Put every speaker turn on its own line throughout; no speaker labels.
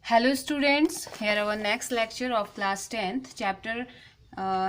Hello students, here our next lecture of class 10th chapter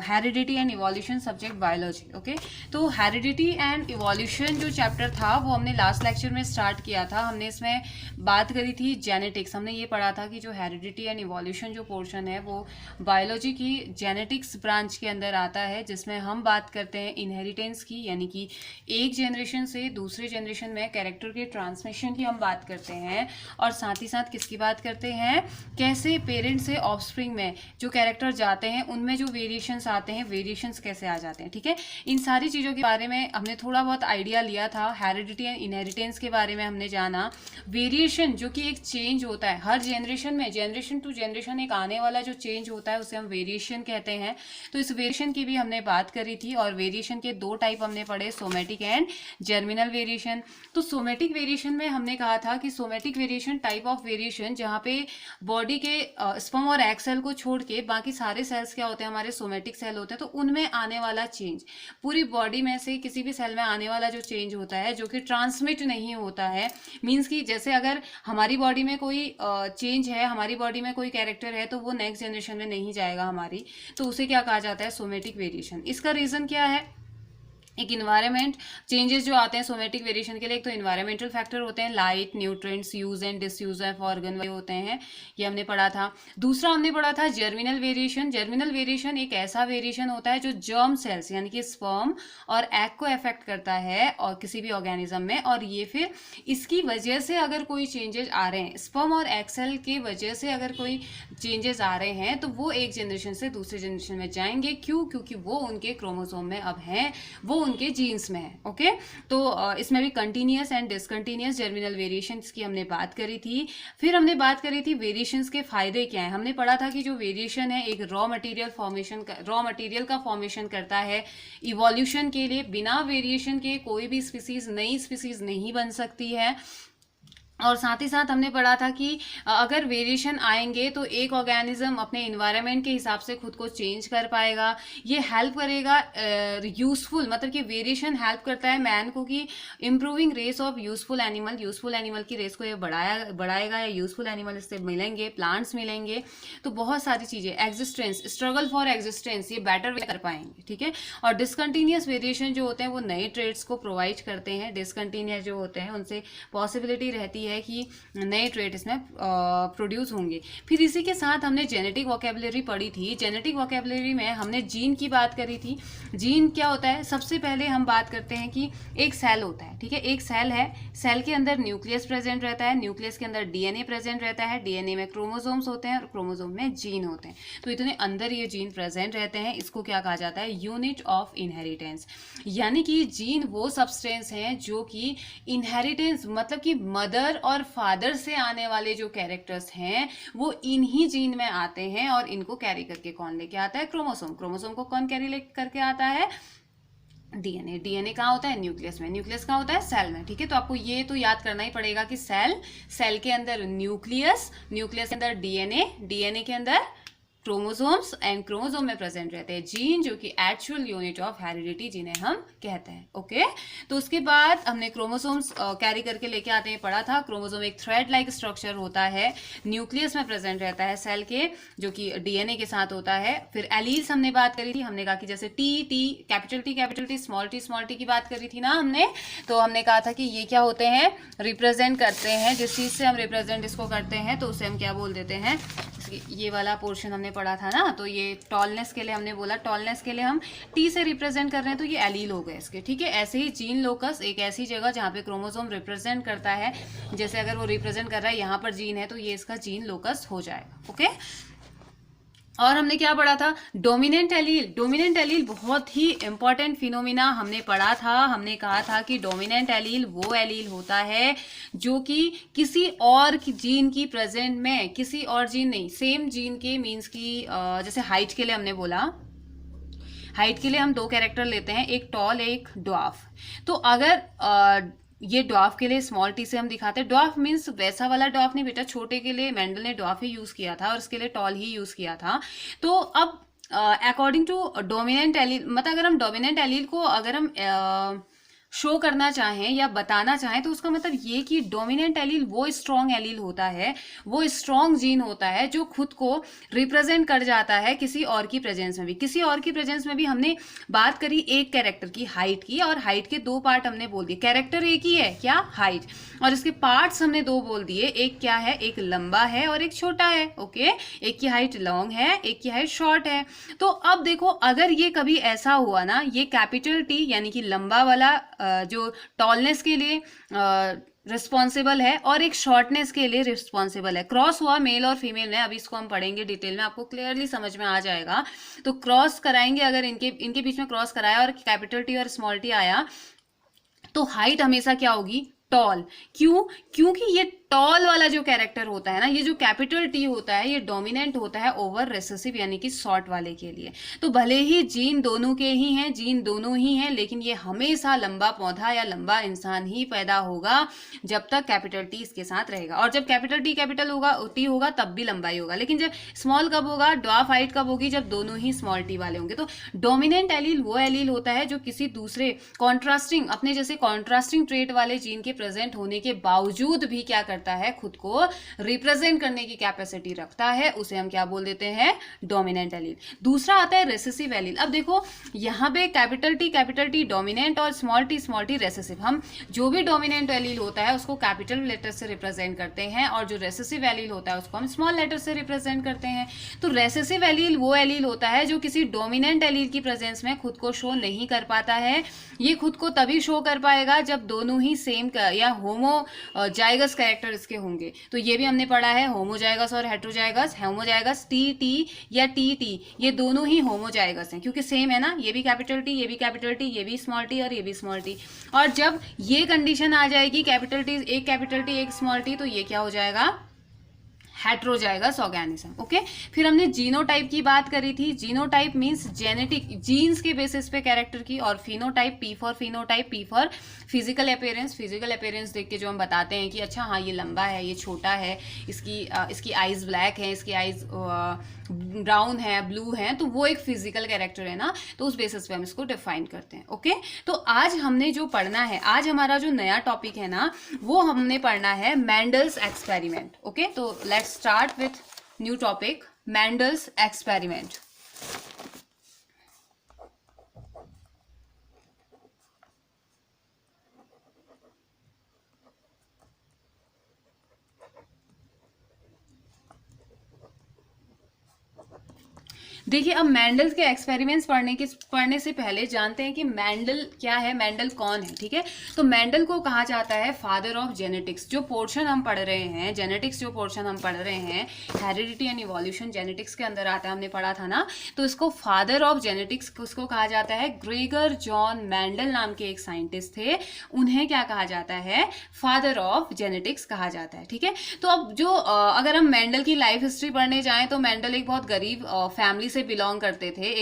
heredity and evolution subject biology. Okay, तो heredity and evolution जो chapter था वो हमने last lecture में start किया था। हमने इसमें बात करी थी जेनेटिक्स। हमने ये पढ़ा था कि जो हेरिडिटी एंड इवोल्यूशन जो पोर्शन है वो बायोलॉजी की जेनेटिक्स ब्रांच के अंदर आता है, जिसमें हम बात करते हैं इनहेरिटेंस की, यानी कि एक जनरेशन से दूसरे जनरेशन में कैरेक्टर के ट्रांसमिशन की हम बात करते हैं, और साथ ही साथ किसकी बात करते हैं, कैसे पेरेंट से ऑफस्प्रिंग में जो कैरेक्टर जाते हैं उनमें जो वेरिएशंस आते हैं, वेरिएशंस कैसे आ जाते हैं। ठीक है, इन सारी चीज़ों के बारे में हमने थोड़ा बहुत आइडिया लिया था। हेरिडिटी एंड इनहेरिटेंस के बारे में हमने जाना। वेरिएशन जो कि एक चेंज होता है हर जनरेशन में, जनरेशन टू जनरेशन एक आने वाला जो चेंज होता है उसे हम वेरिएशन कहते हैं। तो इस वेरिएशन की भी हमने बात करी थी, और वेरिएशन के दो टाइप हमने पढ़े, सोमेटिक एंड जर्मिनल वेरिएशन। तो सोमेटिक वेरिएशन में हमने कहा था कि somatic variation type of variation जहाँ पे बॉडी के स्पर्म और एग सेल को छोड़ के बाकी सारे सेल्स क्या होते हैं, हमारे सोमेटिक सेल होते हैं। तो उनमें आने वाला चेंज, पूरी बॉडी में से किसी भी सेल में आने वाला जो चेंज होता है जो कि ट्रांसमिट नहीं होता है, मीन्स कि जैसे अगर हमारी बॉडी में कोई चेंज है, हमारी बॉडी में कोई कैरेक्टर है, तो वो नेक्स्ट जनरेशन में नहीं जाएगा हमारी, तो उसे क्या कहा जाता है, सोमेटिक वेरिएशन। इसका रीजन क्या है, एक इन्वायरमेंट चेंजेस जो आते हैं सोमेटिक वेरिएशन के लिए। एक तो इन्वायरमेंटल फैक्टर होते हैं, light, nutrients, use and disuse of organ होते हैं, ये हमने पढ़ा था। दूसरा हमने पढ़ा था जर्मिनल वेरिएशन। जर्मिनल वेरिएशन एक ऐसा वेरिएशन होता है जो जर्म सेल्स यानी कि स्पर्म और एग को अफेक्ट करता है और किसी भी ऑर्गेनिज्म में, और ये फिर इसकी वजह से अगर कोई चेंजेस आ रहे हैं, स्पर्म और एग सेल की वजह से अगर कोई चेंजेस आ रहे हैं, तो वो एक जनरेशन से दूसरे जनरेशन में जाएंगे। क्यों? क्योंकि वो उनके क्रोमोसोम में अब हैं, वो उनके जीन्स में है। ओके, तो इसमें भी continuous and discontinuous germinal variations की हमने बात करी थी। फिर हमने बात करी थी वेरिएशंस के फायदे क्या हैं। हमने पढ़ा था कि जो वेरिएशन है एक रॉ मटेरियल का फॉर्मेशन करता है इवोल्यूशन के लिए। बिना वेरिएशन के कोई भी स्पीसीज, नई स्पीसीज नहीं बन सकती है। और साथ ही साथ हमने पढ़ा था कि अगर वेरिएशन आएंगे तो एक ऑर्गेनिज्म अपने इन्वायरमेंट के हिसाब से खुद को चेंज कर पाएगा। ये हेल्प करेगा यूजफुल, मतलब कि वेरिएशन हेल्प करता है मैन को कि improving race of useful animal की रेस को ये बढ़ाएगा, या यूजफुल एनिमल इससे मिलेंगे, प्लांट्स मिलेंगे, तो बहुत सारी चीज़ें, एग्जिस्टेंस, स्ट्रगल फॉर एग्जिस्टेंस, ये बेटर कर पाएंगे। ठीक है, और डिसकंटिन्यूअस वेरिएशन जो होते हैं वो नए ट्रेड्स को प्रोवाइड करते हैं। डिसकंटिन्यूअस जो होते हैं उनसे पॉसिबिलिटी रहती है कि नए ट्रेड इसमें प्रोड्यूस होंगे। फिर इसी के साथ हमने जेनेटिक वोकेबलरी पढ़ी थी। जेनेटिक वोकेबलरी में हमने जीन की बात करी थी। जीन क्या होता है, सबसे पहले हम बात करते हैं कि एक सेल होता है। ठीक है, एक सेल है, सेल के अंदर न्यूक्लियस प्रेजेंट रहता है, न्यूक्लियस के अंदर डीएनए प्रेजेंट रहता है, डीएनए में क्रोमोसोम्स होते हैं और क्रोमोसोम में जीन होते हैं। तो इतने अंदर ये जीन प्रेजेंट रहते हैं, इसको क्या कहा जाता है, यूनिट ऑफ इनहेरिटेंस। यानी कि जीन वो सब्सटेंस हैं जो कि इनहेरिटेंस, मतलब कि मदर और फादर से आने वाले जो कैरेक्टर्स हैं वो इन्हीं जीन में आते हैं, और इनको कैरी करके कौन लेके आता है, क्रोमोसोम। क्रोमोसोम को कौन कैरी करके आता है, डीएनए। डीएनए कहाँ होता है, न्यूक्लियस में। न्यूक्लियस कहाँ होता है, सेल में। ठीक है, तो आपको ये तो याद करना ही पड़ेगा कि सेल के अंदर न्यूक्लियस, न्यूक्लियस के अंदर डीएनए, डीएनए के अंदर क्रोमोसोम्स, एंड क्रोमोसोम में प्रेजेंट रहते हैं जीन, जो कि एक्चुअल यूनिट ऑफ हेरिडिटी जिन्हें हम कहते हैं। ओके, तो उसके बाद हमने क्रोमोसोम्स कैरी करके लेके आते हैं, पढ़ा था। क्रोमोसोम एक थ्रेड लाइक स्ट्रक्चर होता है, न्यूक्लियस में प्रेजेंट रहता है सेल के, जो कि डीएनए के साथ होता है। फिर एलील्स हमने बात करी थी, हमने कहा कि जैसे T, capital T, small T की बात करी थी ना हमने, तो हमने कहा था कि ये क्या होते हैं, रिप्रेजेंट करते हैं, जिस चीज़ से हम रिप्रेजेंट इसको करते हैं तो उसे हम क्या बोल देते हैं। ये वाला पोर्शन हमने पढ़ा था ना, तो ये टॉलनेस के लिए हमने बोला, टॉलनेस के लिए हम टी से रिप्रेजेंट कर रहे हैं, तो ये एलील हो गए इसके। ठीक है, ऐसे ही जीन लोकस एक ऐसी जगह जहाँ पे क्रोमोसोम रिप्रेजेंट करता है, जैसे अगर वो रिप्रेजेंट कर रहा है यहाँ पर जीन है, तो ये इसका जीन लोकस हो जाएगा। ओके, और हमने क्या पढ़ा था, डोमिनेंट एलील। डोमिनेंट एलील बहुत ही इंपॉर्टेंट फिनोमिना हमने पढ़ा था। हमने कहा था कि डोमिनेंट एलील वो एलील होता है जो कि किसी और जीन की प्रेजेंट में, किसी और जीन नहीं, सेम जीन के, मीन्स की जैसे हाइट के लिए हमने बोला, हाइट के लिए हम दो कैरेक्टर लेते हैं, एक टॉल एक ड्वार्फ। तो अगर ये डॉफ के लिए स्मॉल टी से हम दिखाते हैं। डॉफ मीन्स वैसा वाला डॉफ नहीं बेटा, छोटे के लिए मेंडल ने डॉफ ही यूज किया था और इसके लिए टॉल ही यूज किया था। तो अब अकॉर्डिंग टू डोमिनेंट एलील, मतलब अगर हम डोमिनेंट एलील को अगर हम शो करना चाहें या बताना चाहें तो उसका मतलब ये कि डोमिनेंट एलील वो स्ट्रॉन्ग एलील होता है, वो स्ट्रॉन्ग जीन होता है जो खुद को रिप्रेजेंट कर जाता है किसी और की प्रेजेंस में भी। किसी और की प्रेजेंस में भी हमने बात करी एक कैरेक्टर की, हाइट की, और हाइट के दो पार्ट हमने बोल दिए। कैरेक्टर एक ही है क्या, हाइट, और इसके पार्ट्स हमने दो बोल दिए, एक क्या है, एक लंबा है और एक छोटा है। ओके, एक की हाइट लॉन्ग है, एक की हाइट शॉर्ट है। तो अब देखो, अगर ये कभी ऐसा हुआ ना, ये कैपिटल टी यानी कि लंबा वाला जो टॉलनेस के लिए रिस्पॉन्सिबल है और एक शॉर्टनेस के लिए रिस्पॉन्सिबल है, क्रॉस हुआ मेल और फीमेल में। अभी इसको हम पढ़ेंगे डिटेल में, आपको क्लियरली समझ में आ जाएगा। तो क्रॉस कराएंगे, अगर इनके बीच में क्रॉस कराया और कैपिटल टी और स्मॉल टी आया, तो हाइट हमेशा क्या होगी, टॉल। क्यों? क्योंकि ये टॉल वाला जो कैरेक्टर होता है ना, ये जो कैपिटल टी होता है, ये डोमिनेंट होता है ओवर रिसेसिव यानी कि शॉर्ट वाले के लिए। तो भले ही जीन दोनों के ही हैं, जीन दोनों ही हैं, लेकिन ये हमेशा लंबा पौधा या लंबा इंसान ही पैदा होगा जब तक कैपिटल टी इसके साथ रहेगा। और जब कैपिटल टी कैपिटल होगा, टी होगा, तब भी लंबाई होगा। लेकिन जब स्मॉल कब होगा, ड्वार्फ हाइट कब होगी, जब दोनों ही स्मॉल टी वाले होंगे। तो डोमिनेंट एलील वो एलील होता है जो किसी दूसरे कॉन्ट्रास्टिंग, अपने जैसे कॉन्ट्रास्टिंग ट्रेट वाले जीन के प्रेजेंट होने के बावजूद भी क्या करता है, खुद को रिप्रेजेंट करने की कैपेसिटी रखता है, उसे हम क्या बोल देते हैं, डोमिनेंट एलील। दूसरा आता है रेसेसिव एलील। अब देखो यहां पे कैपिटल टी डोमिनेंट और स्मॉल टी रेसेसिव। हम जो भी डोमिनेंट एलील होता है उसको कैपिटल लेटर से रिप्रेजेंट करते हैं, और जो रेसेसिव एलील होता है उसको हम स्मॉल लेटर से रिप्रेजेंट करते हैं। तो रेसेसिव एलील वो एलील होता है जो किसी डोमिनेंट एलील की प्रेजेंस में खुद को शो नहीं कर पाता है। ये खुद को तभी शो कर पाएगा जब दोनों ही सेम या होमोजाइगस कैरेक्टर इसके होंगे। तो ये भी हमने पढ़ा है, होमोजाइगस और हेटेरोजाइगस। होमोजाइगस टी या टी ये दोनों ही होमोजाइगस हैं क्योंकि सेम है ना, ये भी कैपिटल टी, ये भी कैपिटल टी, ये भी स्मॉल टी और ये भी स्मॉल टी। और जब ये कंडीशन आ जाएगी, कैपिटल टी एक स्मॉल टी, तो ये क्या हो जाएगा, हेटेरोजाइगस ऑर्गेनिज्म। ओके, फिर हमने जीनोटाइप की बात करी थी। जीनोटाइप मींस जेनेटिक, जीन्स के बेसिस पे कैरेक्टर की, और phenotype, P for phenotype, P for physical appearance. Physical appearance देख के जो हम बताते हैं कि अच्छा हाँ ये लंबा है, ये छोटा है, इसकी आईज ब्लैक है, इसकी आईज ब्राउन है, ब्लू है, तो वो एक फिजिकल कैरेक्टर है ना, तो उस बेसिस पे हम इसको डिफाइन करते हैं। ओके, तो आज हमने जो पढ़ना है, आज हमारा जो नया टॉपिक है ना, वो हमने पढ़ना है मैंडल्स एक्सपेरिमेंट। ओके, तो let's start with new topic, Mendel's experiment. देखिए, अब मैंडल के एक्सपेरिमेंट्स पढ़ने से पहले जानते हैं कि मैंडल क्या है, मैंडल कौन है। ठीक है, तो मैंडल को कहा जाता है फादर ऑफ जेनेटिक्स। जो पोर्शन हम पढ़ रहे हैं, जेनेटिक्स जो पोर्शन हम पढ़ रहे हैं, हेरिडिटी एंड इवोल्यूशन जेनेटिक्स के अंदर आता है, हमने पढ़ा था ना, तो इसको फादर ऑफ जेनेटिक्स उसको कहा जाता है। ग्रेगर जॉन मैंडल नाम के एक साइंटिस्ट थे, उन्हें क्या कहा जाता है, फादर ऑफ जेनेटिक्स कहा जाता है। ठीक है, तो अब जो अगर हम मैंडल की लाइफ हिस्ट्री पढ़ने जाएं तो मैंडल एक बहुत गरीब फैमिली से बिलोंग करते थे।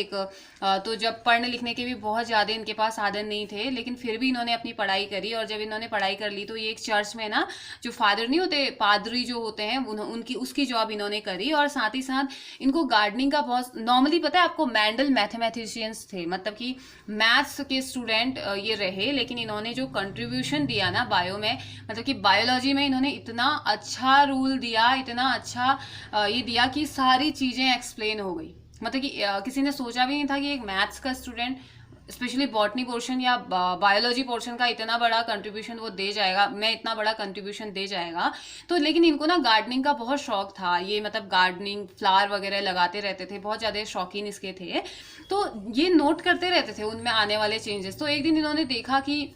तो जब पढ़ने लिखने के भी बहुत ज़्यादा इनके पास साधन नहीं थे, लेकिन फिर भी इन्होंने अपनी पढ़ाई करी, और जब इन्होंने पढ़ाई कर ली तो ये एक चर्च में ना, जो फादर नहीं होते, पादरी जो होते हैं, उसकी जॉब इन्होंने करी। और साथ ही साथ इनको गार्डनिंग का बहुत, नॉर्मली पता है आपको, मैंडल मैथमेटिशियंस थे, मतलब कि मैथ्स के स्टूडेंट ये रहे, लेकिन इन्होंने जो कंट्रीब्यूशन दिया ना बायो में, मतलब कि बायोलॉजी में इन्होंने इतना अच्छा रूल दिया, इतना अच्छा ये दिया कि सारी चीज़ें एक्सप्लेन हो गई। मतलब कि किसी ने सोचा भी नहीं था कि एक मैथ्स का स्टूडेंट स्पेशली बॉटनी पोर्शन या बायोलॉजी पोर्शन का इतना बड़ा कंट्रीब्यूशन वो दे जाएगा, मैं इतना बड़ा कंट्रीब्यूशन दे जाएगा। तो लेकिन इनको ना गार्डनिंग का बहुत शौक था, ये मतलब गार्डनिंग, फ्लावर वगैरह लगाते रहते थे, बहुत ज़्यादा शौकीन इसके थे। तो ये नोट करते रहते थे उनमें आने वाले चेंजेस। तो एक दिन इन्होंने देखा कि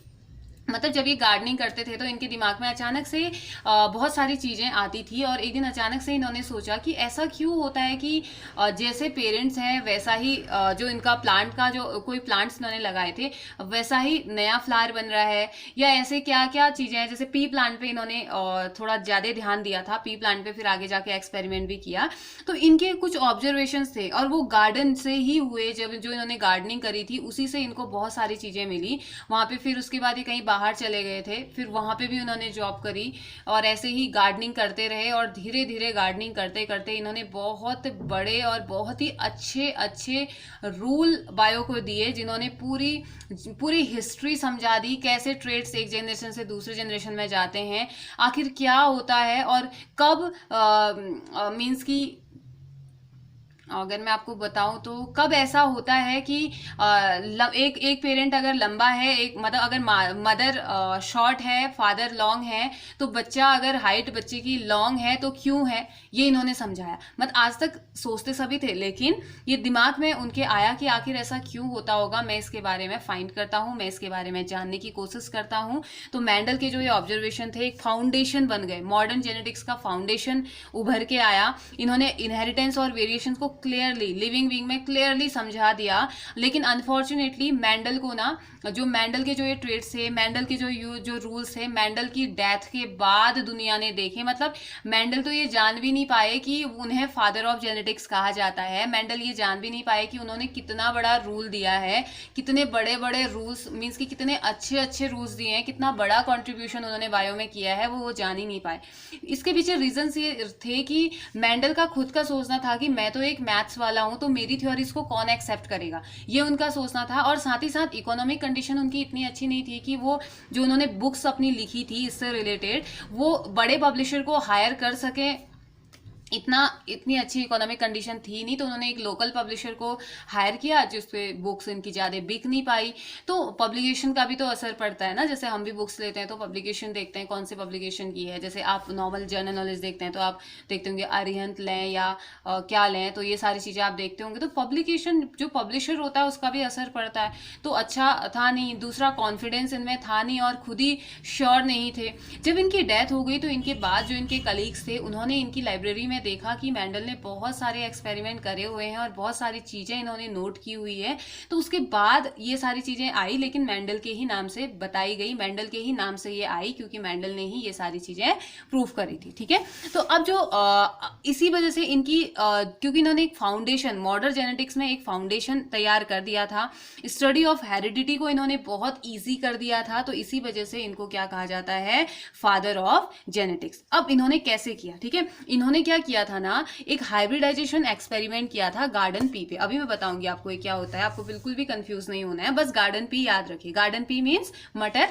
मतलब जब ये गार्डनिंग करते थे तो इनके दिमाग में अचानक से बहुत सारी चीज़ें आती थी, और एक दिन अचानक से इन्होंने सोचा कि ऐसा क्यों होता है कि जैसे पेरेंट्स हैं वैसा ही जो इनका प्लांट का जो कोई प्लांट्स इन्होंने लगाए थे वैसा ही नया फ्लावर बन रहा है, या ऐसे क्या क्या चीज़ें हैं। जैसे पी प्लांट पे इन्होंने थोड़ा ज़्यादा ध्यान दिया था, पी प्लांट पे फिर आगे जाके एक्सपेरिमेंट भी किया। तो इनके कुछ ऑब्जर्वेशंस थे, और वो गार्डन से ही हुए, जब जो इन्होंने गार्डनिंग करी थी उसी से इनको बहुत सारी चीज़ें मिली वहाँ पे। फिर उसके बाद ये कहीं बाहर चले गए थे, फिर वहाँ पे भी उन्होंने जॉब करी और ऐसे ही गार्डनिंग करते रहे और धीरे धीरे गार्डनिंग करते करते इन्होंने बहुत बड़े और बहुत ही अच्छे अच्छे रूल बायो को दिए, जिन्होंने पूरी पूरी हिस्ट्री समझा दी, कैसे ट्रेड्स एक जनरेशन से दूसरे जनरेशन में जाते हैं, आखिर क्या होता है और कब मीन्स की अगर मैं आपको बताऊं तो कब ऐसा होता है कि एक एक पेरेंट अगर लंबा है, एक मतलब अगर मदर शॉर्ट है फादर लॉन्ग है, तो बच्चा अगर हाइट बच्चे की लॉन्ग है तो क्यों है, ये इन्होंने समझाया। मतलब आज तक सोचते सभी थे, लेकिन ये दिमाग में उनके आया कि आखिर ऐसा क्यों होता होगा। मैं इसके बारे में फाइंड करता हूँ, मैं इसके बारे में जानने की कोशिश करता हूँ। तो मेंडल के जो ये ऑब्जर्वेशन थे एक फाउंडेशन बन गए, मॉडर्न जेनेटिक्स का फाउंडेशन उभर के आया। इन्होंने इनहेरिटेंस और वेरिएशन को क्लियरली लिविंग बीइंग में क्लियरली समझा दिया। लेकिन अनफॉर्चुनेटली मेंडल को ना, जो मेंडल के जो ये ट्रेड्स थे, मेंडल के जो रूल्स थे, मेंडल की डेथ के बाद दुनिया ने देखे। मतलब मेंडल तो ये जान भी नहीं पाए कि उन्हें फादर ऑफ जेनेटिक्स कहा जाता है। मेंडल ये जान भी नहीं पाए कि उन्होंने कितना बड़ा रूल दिया है, कितने बड़े बड़े रूल्स मीन्स कि कितने अच्छे अच्छे रूल्स दिए हैं, कितना बड़ा कॉन्ट्रीब्यूशन उन्होंने बायो में किया है, वो जान ही नहीं पाए। इसके पीछे रीजंस ये थे कि मेंडल का खुद का सोचना था कि मैं तो एक मैथ्स वाला हूं, तो मेरी थ्योरीज को कौन एक्सेप्ट करेगा, ये उनका सोचना था। और साथ ही साथ इकोनॉमिक कंडीशन उनकी इतनी अच्छी नहीं थी कि वो जो उन्होंने बुक्स अपनी लिखी थी इससे रिलेटेड, वो बड़े पब्लिशर को हायर कर सके, इतनी अच्छी इकोनॉमिक कंडीशन थी नहीं। तो उन्होंने एक लोकल पब्लिशर को हायर किया जिसपे बुक्स इनकी ज़्यादा बिक नहीं पाई। तो पब्लिकेशन का भी तो असर पड़ता है ना, जैसे हम भी बुक्स लेते हैं तो पब्लिकेशन देखते हैं कौन से पब्लिकेशन की है। जैसे आप नॉर्मल जनरल नॉलेज देखते हैं तो आप देखते होंगे अरिहंत लें या क्या लें, तो ये सारी चीज़ें आप देखते होंगे। तो पब्लिकेशन जो पब्लिशर होता है उसका भी असर पड़ता है। तो अच्छा था नहीं, दूसरा कॉन्फिडेंस इनमें था नहीं और खुद ही श्योर नहीं थे। जब इनकी डेथ हो गई तो इनके बाद जो इनके कलीग्स थे उन्होंने इनकी लाइब्रेरी में देखा कि मेंडल ने बहुत सारे एक्सपेरिमेंट करे हुए हैं और बहुत सारी चीजें इन्होंने नोट की हुई है। तो उसके बाद ये सारी चीजें आई, लेकिन मेंडल के ही नाम से बताई गई, मेंडल के ही नाम से ये आई क्योंकि मेंडल ने ही ये सारी चीजें प्रूव करी थी। ठीक है, तो अब जो इसी वजह से इनकी क्योंकि इन्होंने एक फाउंडेशन मॉडर्न जेनेटिक्स में एक फाउंडेशन तैयार कर दिया था, स्टडी ऑफ हेरिडिटी को इन्होंने बहुत ईजी कर दिया था, तो इसी वजह से इनको क्या कहा जाता है, फादर ऑफ जेनेटिक्स। अब इन्होंने कैसे किया, ठीक है, इन्होंने क्या किया था ना, एक हाइब्रिडाइजेशन एक्सपेरिमेंट किया था गार्डन पी पे। अभी मैं बताऊंगी आपको ये क्या होता है, आपको बिल्कुल भी कंफ्यूज नहीं होना है, बस गार्डन पी याद रखिए। गार्डन पी मीन्स मटर,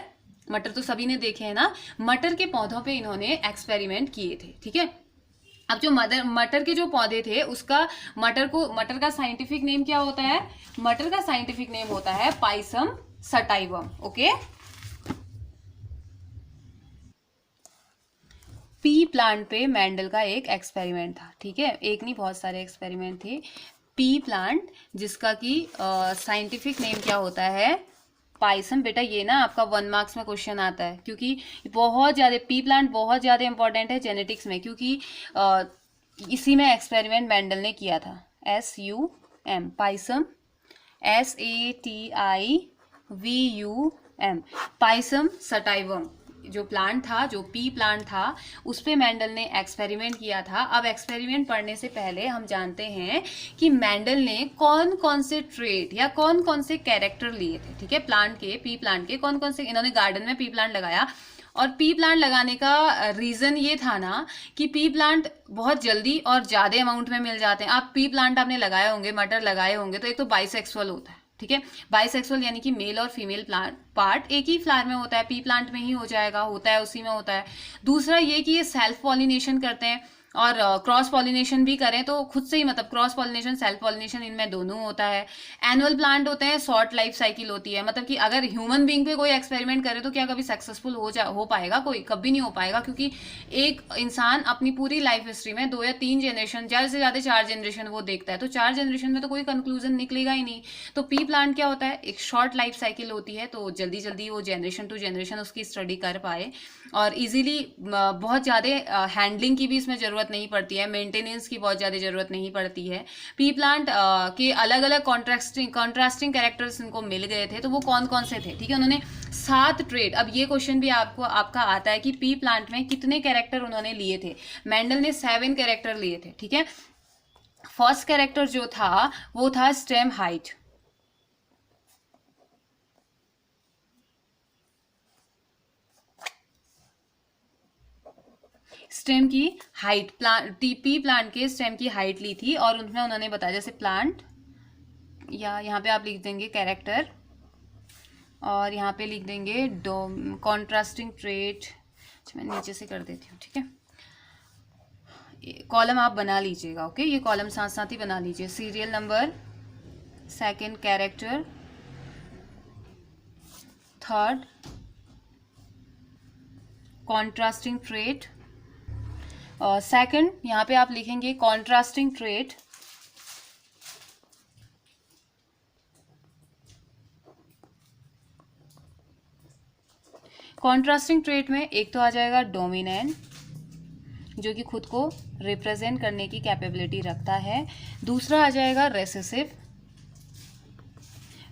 मटर तो सभी ने देखे हैं ना, मटर के पौधों पे इन्होंने एक्सपेरिमेंट किए थे। ठीक है, अब जो मटर के जो पौधे थे उसका मटर का साइंटिफिक नेम क्या होता है, मटर का साइंटिफिक नेम होता है Pisum sativum. Okay, P plant पे मेंडल का एक एक्सपेरिमेंट था। ठीक है, एक नहीं बहुत सारे एक्सपेरिमेंट थे। पी प्लांट जिसका कि साइंटिफिक नेम क्या होता है, पाइसम। बेटा ये ना आपका 1 मार्क्स में क्वेश्चन आता है, क्योंकि बहुत ज़्यादा पी प्लांट बहुत ज़्यादा इंपॉर्टेंट है जेनेटिक्स में, क्योंकि इसी में एक्सपेरिमेंट मेंडल ने किया था। SUM Pisum, SATIVUM Pisum sativum जो प्लांट था, जो पी प्लांट था, उस पे मेंडल ने एक्सपेरिमेंट किया था। अब एक्सपेरिमेंट पढ़ने से पहले हम जानते हैं कि मेंडल ने कौन कौन से ट्रेट या कौन कौन से कैरेक्टर लिए थे। ठीक है, प्लांट के, पी प्लांट के कौन कौन से, इन्होंने गार्डन में पी प्लांट लगाया और पी प्लांट लगाने का रीज़न ये था ना कि पी प्लांट बहुत जल्दी और ज़्यादा अमाउंट में मिल जाते हैं। आप पी प्लांट आपने लगाए होंगे, मटर लगाए होंगे, तो एक तो बाइसेक्सुअल होता है। ठीक है, बाइसेक्सुअल यानी कि मेल और फीमेल प्लांट पार्ट एक ही फ्लावर में होता है, पी प्लांट में ही हो जाएगा, होता है उसी में होता है। दूसरा ये कि ये सेल्फ पॉलिनेशन करते हैं और क्रॉस पॉलिनेशन भी करें तो खुद से ही, मतलब क्रॉस पॉलिनेशन सेल्फ पॉलिनेशन इनमें दोनों होता है। एनुअल प्लांट होते हैं, शॉर्ट लाइफ साइकिल होती है, मतलब कि अगर ह्यूमन बीइंग पे कोई एक्सपेरिमेंट करे तो क्या कभी सक्सेसफुल हो पाएगा, कोई कभी नहीं हो पाएगा, क्योंकि एक इंसान अपनी पूरी लाइफ हिस्ट्री में 2 या 3 जनरेशन, ज़्यादा से ज़्यादा 4 जनरेशन वो देखता है, तो 4 जनरेशन में तो कोई कंक्लूजन निकलेगा ही नहीं। तो पी प्लांट क्या होता है, एक शॉर्ट लाइफ साइकिल होती है, तो जल्दी जल्दी वो जनरेशन टू जनरेशन उसकी स्टडी कर पाए और इजीली, बहुत ज़्यादा हैंडलिंग की भी इसमें ज़रूरत नहीं पड़ती है, मेंटेनेंस की बहुत ज़्यादा ज़रूरत नहीं पड़ती है। पी प्लांट के अलग अलग कॉन्ट्रास्टिंग कैरेक्टर्स इनको मिल गए थे, तो वो कौन कौन से थे। ठीक है, उन्होंने 7 ट्रेट, अब ये क्वेश्चन भी आपका आता है कि पी प्लांट में कितने कैरेक्टर उन्होंने लिए थे। मेंडल ने 7 कैरेक्टर लिए थे। ठीक है, फर्स्ट कैरेक्टर जो था वो था स्टेम हाइट। स्टेम की हाइट, पी प्लांट के स्टेम की हाइट ली थी और उनमें उन्होंने बताया जैसे प्लांट, या यहाँ पे आप लिख देंगे कैरेक्टर और यहाँ पे लिख देंगे कॉन्ट्रास्टिंग ट्रेट। मैं नीचे से कर देती हूँ, ठीक है। कॉलम आप बना लीजिएगा, ओके, ये कॉलम साथ साथ ही बना लीजिए। Serial number, second character, third contrasting trait, second यहाँ पे आप लिखेंगे कॉन्ट्रास्टिंग ट्रेट, कॉन्ट्रास्टिंग ट्रेट में एक तो आ जाएगा डोमिनेंट, जो कि खुद को रिप्रेजेंट करने की कैपेबिलिटी रखता है। दूसरा आ जाएगा रेसेसिव,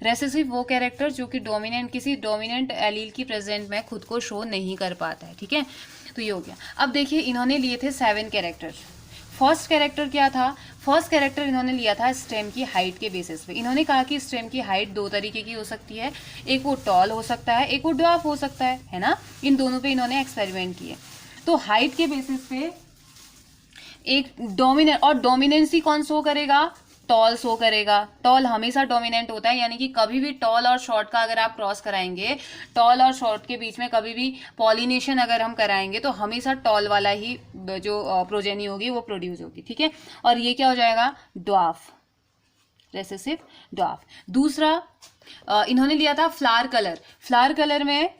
रेसेसिव वो कैरेक्टर जो कि डोमिनेंट, किसी डोमिनेंट एलील की प्रेजेंट में खुद को शो नहीं कर पाता है, ठीक है। तो ये हो गया। अब देखिए इन्होंने लिए थे 7 कैरेक्टर। फर्स्ट कैरेक्टर क्या था? फर्स्ट कैरेक्टर इन्होंने लिया था स्टेम की हाइट के बेसिस पे। इन्होंने कहा कि स्टेम की हाइट 2 तरीके की हो सकती है, एक वो टॉल हो सकता है, एक वो ड्वार्फ हो सकता है ना। इन दोनों पे इन्होंने एक्सपेरिमेंट किए। तो हाइट के बेसिस पे एक डोमिनेंट, और डोमिनेंसी कौन शो करेगा? टॉल शो करेगा। टॉल हमेशा डोमिनेंट होता है, यानी कि कभी भी टॉल और शॉर्ट का अगर आप क्रॉस कराएंगे, टॉल और शॉर्ट के बीच में कभी भी पॉलिनेशन अगर हम कराएंगे तो हमेशा टॉल वाला ही जो प्रोजेनी होगी वो प्रोड्यूस होगी, ठीक है। और ये क्या हो जाएगा? Dwarf, recessive dwarf. दूसरा इन्होंने लिया था फ्लावर कलर। फ्लावर कलर में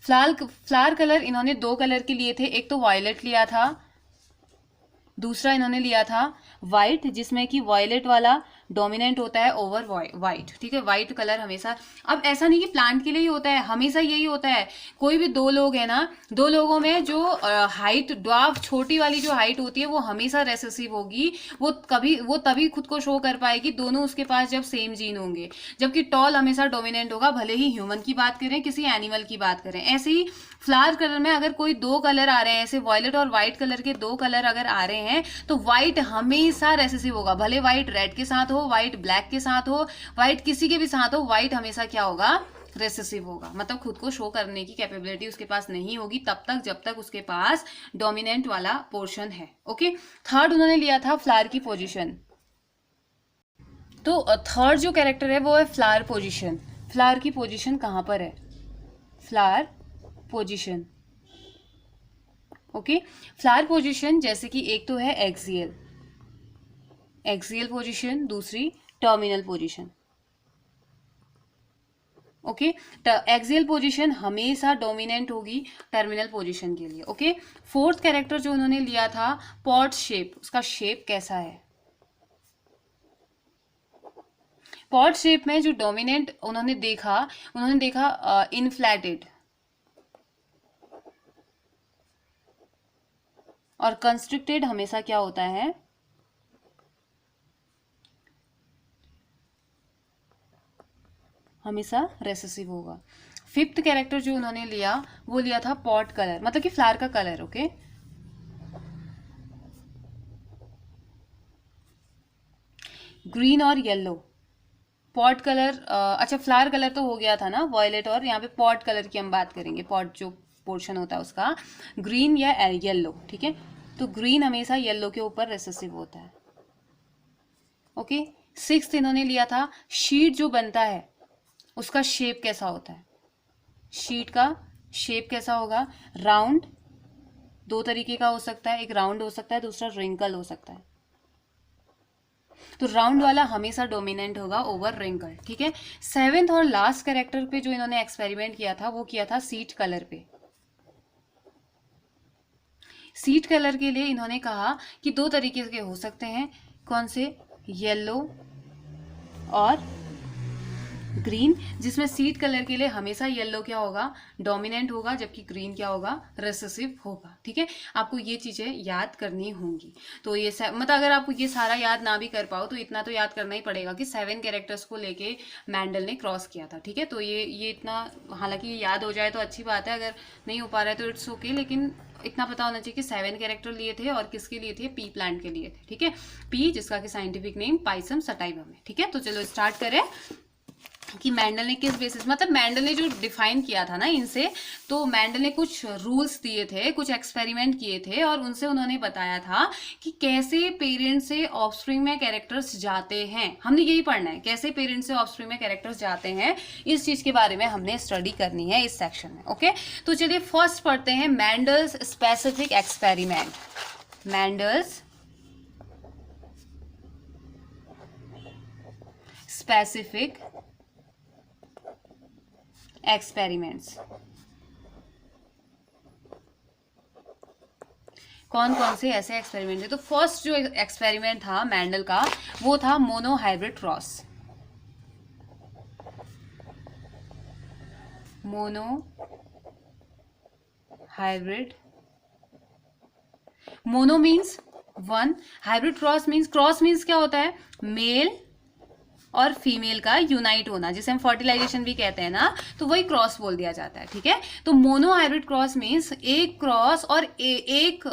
फ्लावर कलर इन्होंने 2 कलर के लिए थे, एक तो वायलेट लिया था, दूसरा इन्होंने लिया था वाइट, जिसमें कि वायलेट वाला डोमिनेंट होता है ओवर वाइट, ठीक है। वाइट कलर हमेशा, अब ऐसा नहीं कि प्लांट के लिए ही होता है, हमेशा यही होता है। कोई भी 2 लोग है ना, 2 लोगों में जो हाइट ड्वार्फ छोटी वाली जो हाइट होती है वो हमेशा रेसेसिव होगी। वो तभी खुद को शो कर पाएगी दोनों उसके पास जब सेम जीन होंगे। जबकि टॉल हमेशा डोमिनेंट होगा, भले ही ह्यूमन की बात करें, किसी एनिमल की बात करें। ऐसे ही फ्लावर कलर में अगर कोई 2 कलर आ रहे हैं, ऐसे वायलेट और व्हाइट कलर के 2 कलर अगर आ रहे हैं, तो व्हाइट हमेशा रेसेसिव होगा। भले व्हाइट रेड के साथ हो, व्हाइट ब्लैक के साथ हो, व्हाइट किसी के भी साथ हो, व्हाइट हमेशा क्या होगा? रेसेसिव होगा। मतलब खुद को शो करने की कैपेबिलिटी उसके पास नहीं होगी तब तक जब तक उसके पास डोमिनेंट वाला पोर्शन है, ओके। थर्ड उन्होंने लिया था फ्लावर की पोजीशन। तो थर्ड जो कैरेक्टर है वो है फ्लावर पोजीशन। फ्लावर की पोजीशन कहां पर है? Flower position, okay. Flower position जैसे कि एक तो है एक्सियल पोजीशन, दूसरी terminal position, okay. Axial position हमेशा डोमिनेंट होगी टर्मिनल पोजीशन के लिए, ओके। फोर्थ कैरेक्टर जो उन्होंने लिया था पॉट शेप, उसका शेप कैसा है? पॉट शेप में जो डोमिनेंट उन्होंने देखा इनफ्लैटेड और कंस्ट्रिक्टेड हमेशा क्या होता है? हमेशा रेसेसिव होगा। फिफ्थ कैरेक्टर जो उन्होंने लिया वो लिया था पॉट कलर, मतलब कि फ्लावर का कलर, ओके। ग्रीन और येलो। पॉट कलर, अच्छा फ्लावर कलर तो हो गया था ना वॉयलेट, और यहाँ पे पॉट कलर की हम बात करेंगे। पॉट जो पोर्शन होता है उसका ग्रीन या येलो, ठीक है। तो ग्रीन हमेशा येलो के ऊपर रेसेसिव होता है, ओके। सिक्स्थ इन्होंने लिया था शीट जो बनता है उसका शेप कैसा होता है? शीट का शेप कैसा होगा? राउंड, 2 तरीके का हो सकता है, एक राउंड हो सकता है, दूसरा रिंकल हो सकता है। तो राउंड वाला हमेशा डोमिनेंट होगा ओवर रिंकल, ठीक है। सेवेंथ और लास्ट कैरेक्टर पे जो इन्होंने एक्सपेरिमेंट किया था वो किया था सीट कलर पे। सीट कलर के लिए इन्होंने कहा कि 2 तरीके के हो सकते हैं, कौन से? येलो और ग्रीन, जिसमें सीट कलर के लिए हमेशा येलो क्या होगा? डोमिनेंट होगा, जबकि ग्रीन क्या होगा? रेसेसिव होगा, ठीक है। आपको ये चीजें याद करनी होंगी। तो ये मतलब अगर आप ये सारा याद ना भी कर पाओ तो इतना तो याद करना ही पड़ेगा कि 7 कैरेक्टर्स को लेके मैंडल ने क्रॉस किया था, ठीक है। तो ये इतना, हालांकि ये याद हो जाए तो अच्छी बात है, अगर नहीं हो पा रहा है तो इट्स ओके, लेकिन इतना पता होना चाहिए कि 7 कैरेक्टर लिए थे और किसके लिए थे? पी प्लांट के लिए थे, ठीक है। पी जिसका कि साइंटिफिक नेम पाइसम सटाइवम है, ठीक है। तो चलो स्टार्ट करें। कि मेंडल ने किस बेसिस, मतलब मेंडल ने जो डिफाइन किया था ना इनसे, तो मेंडल ने कुछ रूल्स दिए थे, कुछ एक्सपेरिमेंट किए थे और उनसे उन्होंने बताया था कि कैसे पेरेंट से ऑफस्प्रिंग में कैरेक्टर्स जाते हैं। हमने यही पढ़ना है, कैसे पेरेंट से ऑफस्प्रिंग में कैरेक्टर्स जाते हैं, इस चीज के बारे में हमने स्टडी करनी है इस सेक्शन में। ओके, तो चलिए फर्स्ट पढ़ते हैं Mendel's specific experiment. Mendel's specific experiments. कौन कौन से ऐसे एक्सपेरिमेंट थे? तो फर्स्ट जो एक्सपेरिमेंट था मेंडल का वो था monohybrid cross. Mono hybrid, mono means one, hybrid cross means क्या होता है? मेल और फीमेल का यूनाइट होना, जिसे हम फर्टिलाइजेशन भी कहते हैं ना, तो वही क्रॉस बोल दिया जाता है। ठीक है, तो मोनो हाइब्रिड क्रॉस मीन्स एक क्रॉस और एक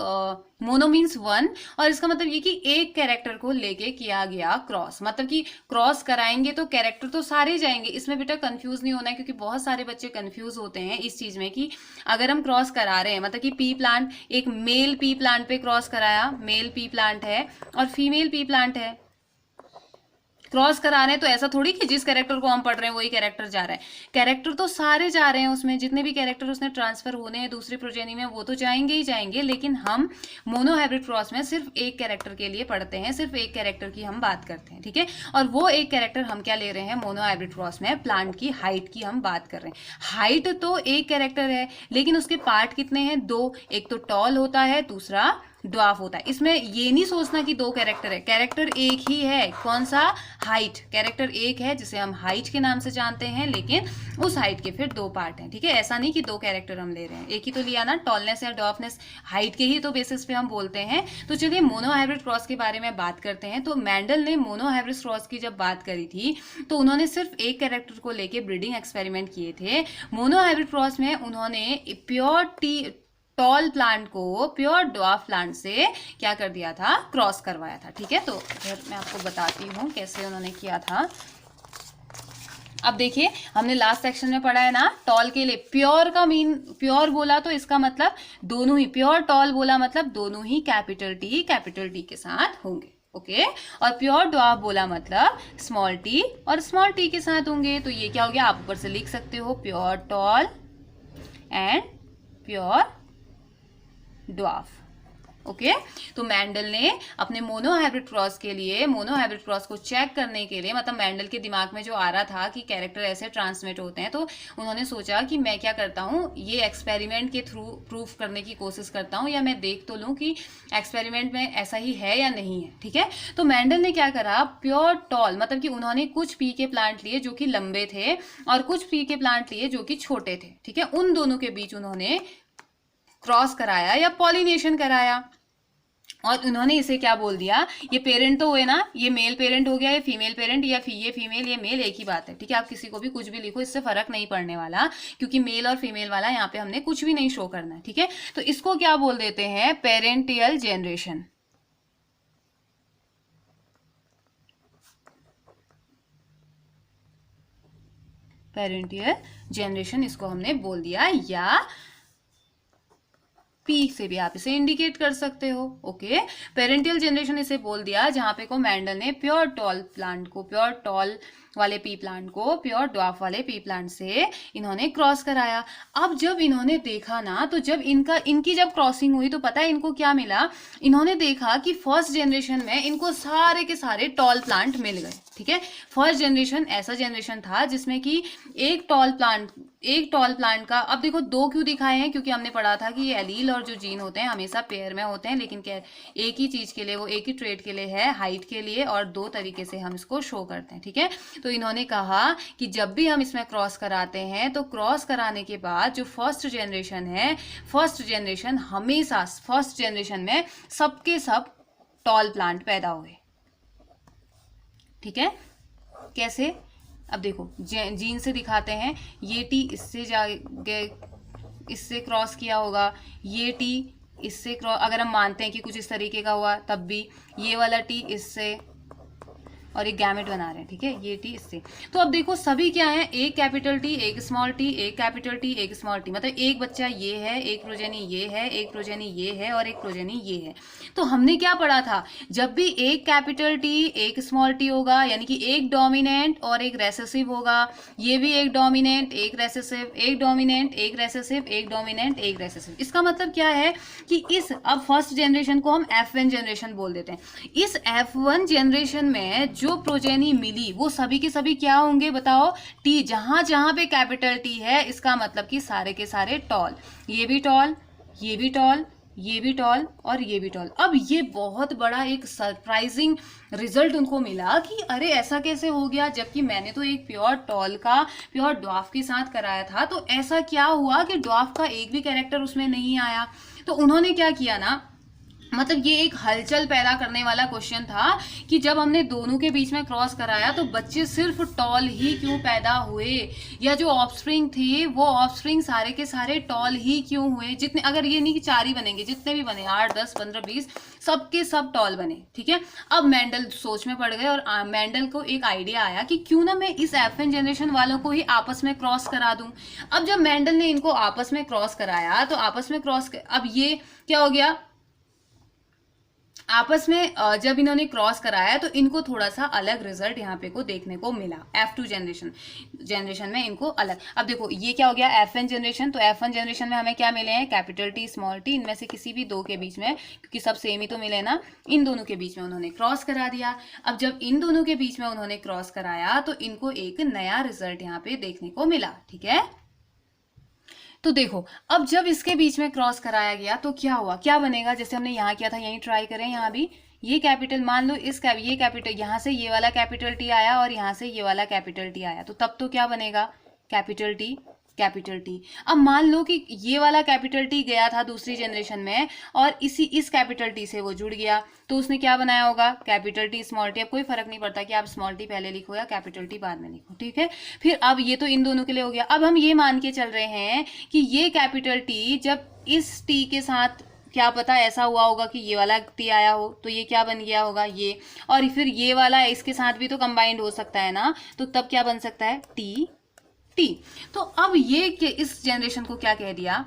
मोनो मीन्स वन, और इसका मतलब ये कि एक कैरेक्टर को लेके किया गया क्रॉस। मतलब कि क्रॉस कराएंगे तो कैरेक्टर तो सारे जाएंगे, इसमें बेटा कंफ्यूज नहीं होना है, क्योंकि बहुत सारे बच्चे कंफ्यूज होते हैं इस चीज में कि अगर हम क्रॉस करा रहे हैं, मतलब कि पी प्लांट, एक मेल पी प्लांट पे क्रॉस कराया, मेल पी प्लांट है और फीमेल पी प्लांट है, क्रॉस करा रहे हैं, तो ऐसा थोड़ी कि जिस कैरेक्टर को हम पढ़ रहे हैं वही कैरेक्टर जा रहा है। कैरेक्टर तो सारे जा रहे हैं, उसमें जितने भी कैरेक्टर उसने ट्रांसफर होने हैं दूसरी प्रोजेनी में वो तो जाएंगे ही जाएंगे, लेकिन हम मोनोहाइब्रिड क्रॉस में सिर्फ एक कैरेक्टर के लिए पढ़ते हैं, सिर्फ एक कैरेक्टर की हम बात करते हैं। ठीक है, और वो एक कैरेक्टर हम क्या ले रहे हैं मोनोहाइब्रिड क्रॉस में? प्लांट की हाइट की हम बात कर रहे हैं। हाइट तो एक कैरेक्टर है, लेकिन उसके पार्ट कितने हैं? दो, एक तो टॉल होता है, दूसरा ड्वार्फ होता है। इसमें ये नहीं सोचना कि दो कैरेक्टर है, कैरेक्टर एक ही है। कौन सा? हाइट, कैरेक्टर एक है जिसे हम हाइट के नाम से जानते हैं, लेकिन उस हाइट के फिर दो पार्ट हैं। ठीक है, ऐसा नहीं कि दो कैरेक्टर हम ले रहे हैं, एक ही तो लिया ना, टॉलनेस या ड्वार्फनेस हाइट के ही तो बेसिस पे हम बोलते हैं। तो चलिए मोनोहाइब्रिड क्रॉस के बारे में बात करते हैं। तो मेंडल ने मोनोहाइब्रिड क्रॉस की जब बात करी थी तो उन्होंने सिर्फ एक कैरेक्टर को लेके ब्रीडिंग एक्सपेरिमेंट किए थे। मोनोहाइब्रिड क्रॉस में उन्होंने प्योर टॉल प्लांट को प्योर ड्वार्फ प्लांट से क्या कर दिया था? क्रॉस करवाया था। ठीक है, तो फिर मैं आपको बताती हूँ कैसे उन्होंने किया था। अब देखिए, हमने लास्ट सेक्शन में पढ़ा है ना, टॉल के लिए प्योर का मीन, प्योर बोला तो इसका मतलब दोनों ही, प्योर टॉल बोला मतलब दोनों ही कैपिटल टी के साथ होंगे। ओके, और प्योर ड्वार्फ बोला मतलब स्मॉल टी और स्मॉल टी के साथ होंगे। तो ये क्या हो गया? आप ऊपर से लिख सकते हो pure tall and pure dwarf. Okay, तो मेंडल ने अपने मोनोहाइब्रिड क्रॉस के लिए, मोनोहाइब्रिड क्रॉस को चेक करने के लिए, मतलब मेंडल के दिमाग में जो आ रहा था कि कैरेक्टर ऐसे ट्रांसमिट होते हैं, तो उन्होंने सोचा कि मैं क्या करता हूँ, ये एक्सपेरिमेंट के थ्रू प्रूफ करने की कोशिश करता हूँ, या मैं देख तो लूँ कि एक्सपेरिमेंट में ऐसा ही है या नहीं है। ठीक है, तो मेंडल ने क्या करा, प्योर टॉल, मतलब कि उन्होंने कुछ पी के प्लांट लिए जो कि लंबे थे और कुछ पी के प्लांट लिए जो कि छोटे थे। ठीक है, उन दोनों के बीच उन्होंने क्रॉस कराया या पॉलिनेशन कराया, और उन्होंने इसे क्या बोल दिया? ये पेरेंट तो हुए ना, ये मेल पेरेंट हो गया, ये फीमेल पेरेंट, या ये फीमेल ये मेल, एक ही बात है। ठीक है, आप किसी को भी कुछ भी लिखो, इससे फर्क नहीं पड़ने वाला, क्योंकि मेल और फीमेल वाला यहाँ पे हमने कुछ भी नहीं शो करना है। ठीक है, तो इसको क्या बोल देते हैं? Parental generation. पेरेंटियल जनरेशन इसको हमने बोल दिया, या पी से भी आप इसे इंडिकेट कर सकते हो। ओके, पेरेंटियल जनरेशन इसे बोल दिया, जहां पे को मेंडल ने प्योर टॉल प्लांट को, प्योर टॉल वाले पी प्लांट को प्योर ड्वार्फ वाले पी प्लांट से इन्होंने क्रॉस कराया। अब जब इन्होंने देखा ना, तो जब इनकी जब क्रॉसिंग हुई तो पता है इनको क्या मिला? इन्होंने देखा कि फर्स्ट जनरेशन में इनको सारे के सारे टॉल प्लांट मिल गए। ठीक है, फर्स्ट जनरेशन ऐसा जनरेशन था जिसमें कि एक टॉल प्लांट का, अब देखो दो क्यों दिखाए हैं? क्योंकि हमने पढ़ा था कि ये एलील और जो जीन होते हैं हमेशा पेयर में होते हैं, लेकिन क्या एक ही चीज के लिए, वो एक ही ट्रेट के लिए है, हाइट के लिए, और दो तरीके से हम इसको शो करते हैं। ठीक है, तो इन्होंने कहा कि जब भी हम इसमें क्रॉस कराते हैं तो क्रॉस कराने के बाद जो फर्स्ट जनरेशन है, फर्स्ट जनरेशन हमेशा, फर्स्ट जनरेशन में सबके सब टॉल प्लांट पैदा हुए। ठीक है, कैसे? अब देखो जीन से दिखाते हैं, ये टी इससे क्रॉस किया होगा, ये टी इससे क्रॉस, अगर हम मानते हैं कि कुछ इस तरीके का हुआ तब भी, ये वाला टी इससे, और एक गैमेट बना रहे हैं, ठीक है, ये टी इससे। तो अब देखो सभी क्या है, एक कैपिटल टी, एक स्मॉल टी, एक कैपिटल टी, एक स्मॉल टी, मतलब एक बच्चा ये है, एक प्रोजेनी ये है, एक प्रोजेनी ये है और एक प्रोजेनी ये है। तो हमने क्या पढ़ा था, जब भी एक कैपिटल टी एक स्मॉल टी होगा, यानी कि एक डोमिनेंट और एक रेसेसिव होगा, ये भी एक डोमिनेंट एक रेसेसिव, एक डोमिनेंट एक रेसेसिव, एक डोमिनेंट एक रेसेसिव। इसका मतलब क्या है कि इस अब फर्स्ट जनरेशन को हम F1 जनरेशन बोल देते हैं। इस F1 जनरेशन में जो प्रोजेनी मिली वो सभी के सभी क्या होंगे बताओ, टी, जहां जहां पे कैपिटल टी है इसका मतलब कि सारे के सारे टॉल, ये भी टॉल, ये भी टॉल, ये भी टॉल और ये भी टॉल। अब ये बहुत बड़ा एक सरप्राइजिंग रिजल्ट उनको मिला कि अरे ऐसा कैसे हो गया, जबकि मैंने तो एक प्योर टॉल का प्योर ड्वार्फ के साथ कराया था, तो ऐसा क्या हुआ कि ड्वार्फ का एक भी कैरेक्टर उसमें नहीं आया। तो उन्होंने क्या किया ना, मतलब ये एक हलचल पैदा करने वाला क्वेश्चन था कि जब हमने दोनों के बीच में क्रॉस कराया तो बच्चे सिर्फ टॉल ही क्यों पैदा हुए, या जो ऑफस्प्रिंग थे वो ऑफस्प्रिंग सारे के सारे टॉल ही क्यों हुए, जितने, अगर ये नहीं कि 4 ही बनेंगे, जितने भी बने 8 10 15 20 सबके सब टॉल बने, ठीक है। अब मेंडल सोच में पड़ गए और मेंडल को एक आइडिया आया कि क्यों ना मैं इस F1 जनरेशन वालों को ही आपस में क्रॉस करा दूं। अब जब मेंडल ने इनको आपस में क्रॉस कराया तो आपस में अब ये क्या हो गया, आपस में जब इन्होंने क्रॉस कराया तो इनको थोड़ा सा अलग रिजल्ट यहाँ पे को देखने को मिला। F2 जनरेशन में इनको अलग। अब देखो ये क्या हो गया, F1 जनरेशन, तो F1 जनरेशन में हमें क्या मिले हैं, कैपिटल टी स्मॉल टी, इनमें से किसी भी दो के बीच में, क्योंकि सब सेम ही तो मिले ना, इन दोनों के बीच में उन्होंने क्रॉस करा दिया। अब जब इन दोनों के बीच में उन्होंने क्रॉस कराया तो इनको एक नया रिजल्ट यहाँ पे देखने को मिला, ठीक है। तो देखो अब जब इसके बीच में क्रॉस कराया गया तो क्या हुआ, क्या बनेगा, जैसे हमने यहाँ किया था यही ट्राई करें, यहाँ भी ये कैपिटल, मान लो ये कैपिटल, यहाँ से ये वाला कैपिटल टी आया और यहाँ से ये वाला कैपिटल टी आया, तो तब तो क्या बनेगा, कैपिटल टी कैपिटल टी। अब मान लो कि ये वाला कैपिटल टी गया था दूसरी जनरेशन में और इस कैपिटल टी से वो जुड़ गया, तो उसने क्या बनाया होगा, कैपिटल टी स्मॉल टी। अब कोई फर्क नहीं पड़ता कि आप स्मॉल टी पहले लिखो या कैपिटल टी बाद में लिखो, ठीक है। फिर अब ये तो इन दोनों के लिए हो गया। अब हम ये मान के चल रहे हैं कि ये कैपिटल टी जब इस टी के साथ, क्या पता ऐसा हुआ होगा कि ये वाला टी आया हो तो ये क्या बन गया होगा ये, और फिर ये वाला इसके साथ भी तो कंबाइंड हो सकता है ना, तो तब क्या बन सकता है, टी टी। तो अब ये इस जनरेशन को क्या कह दिया,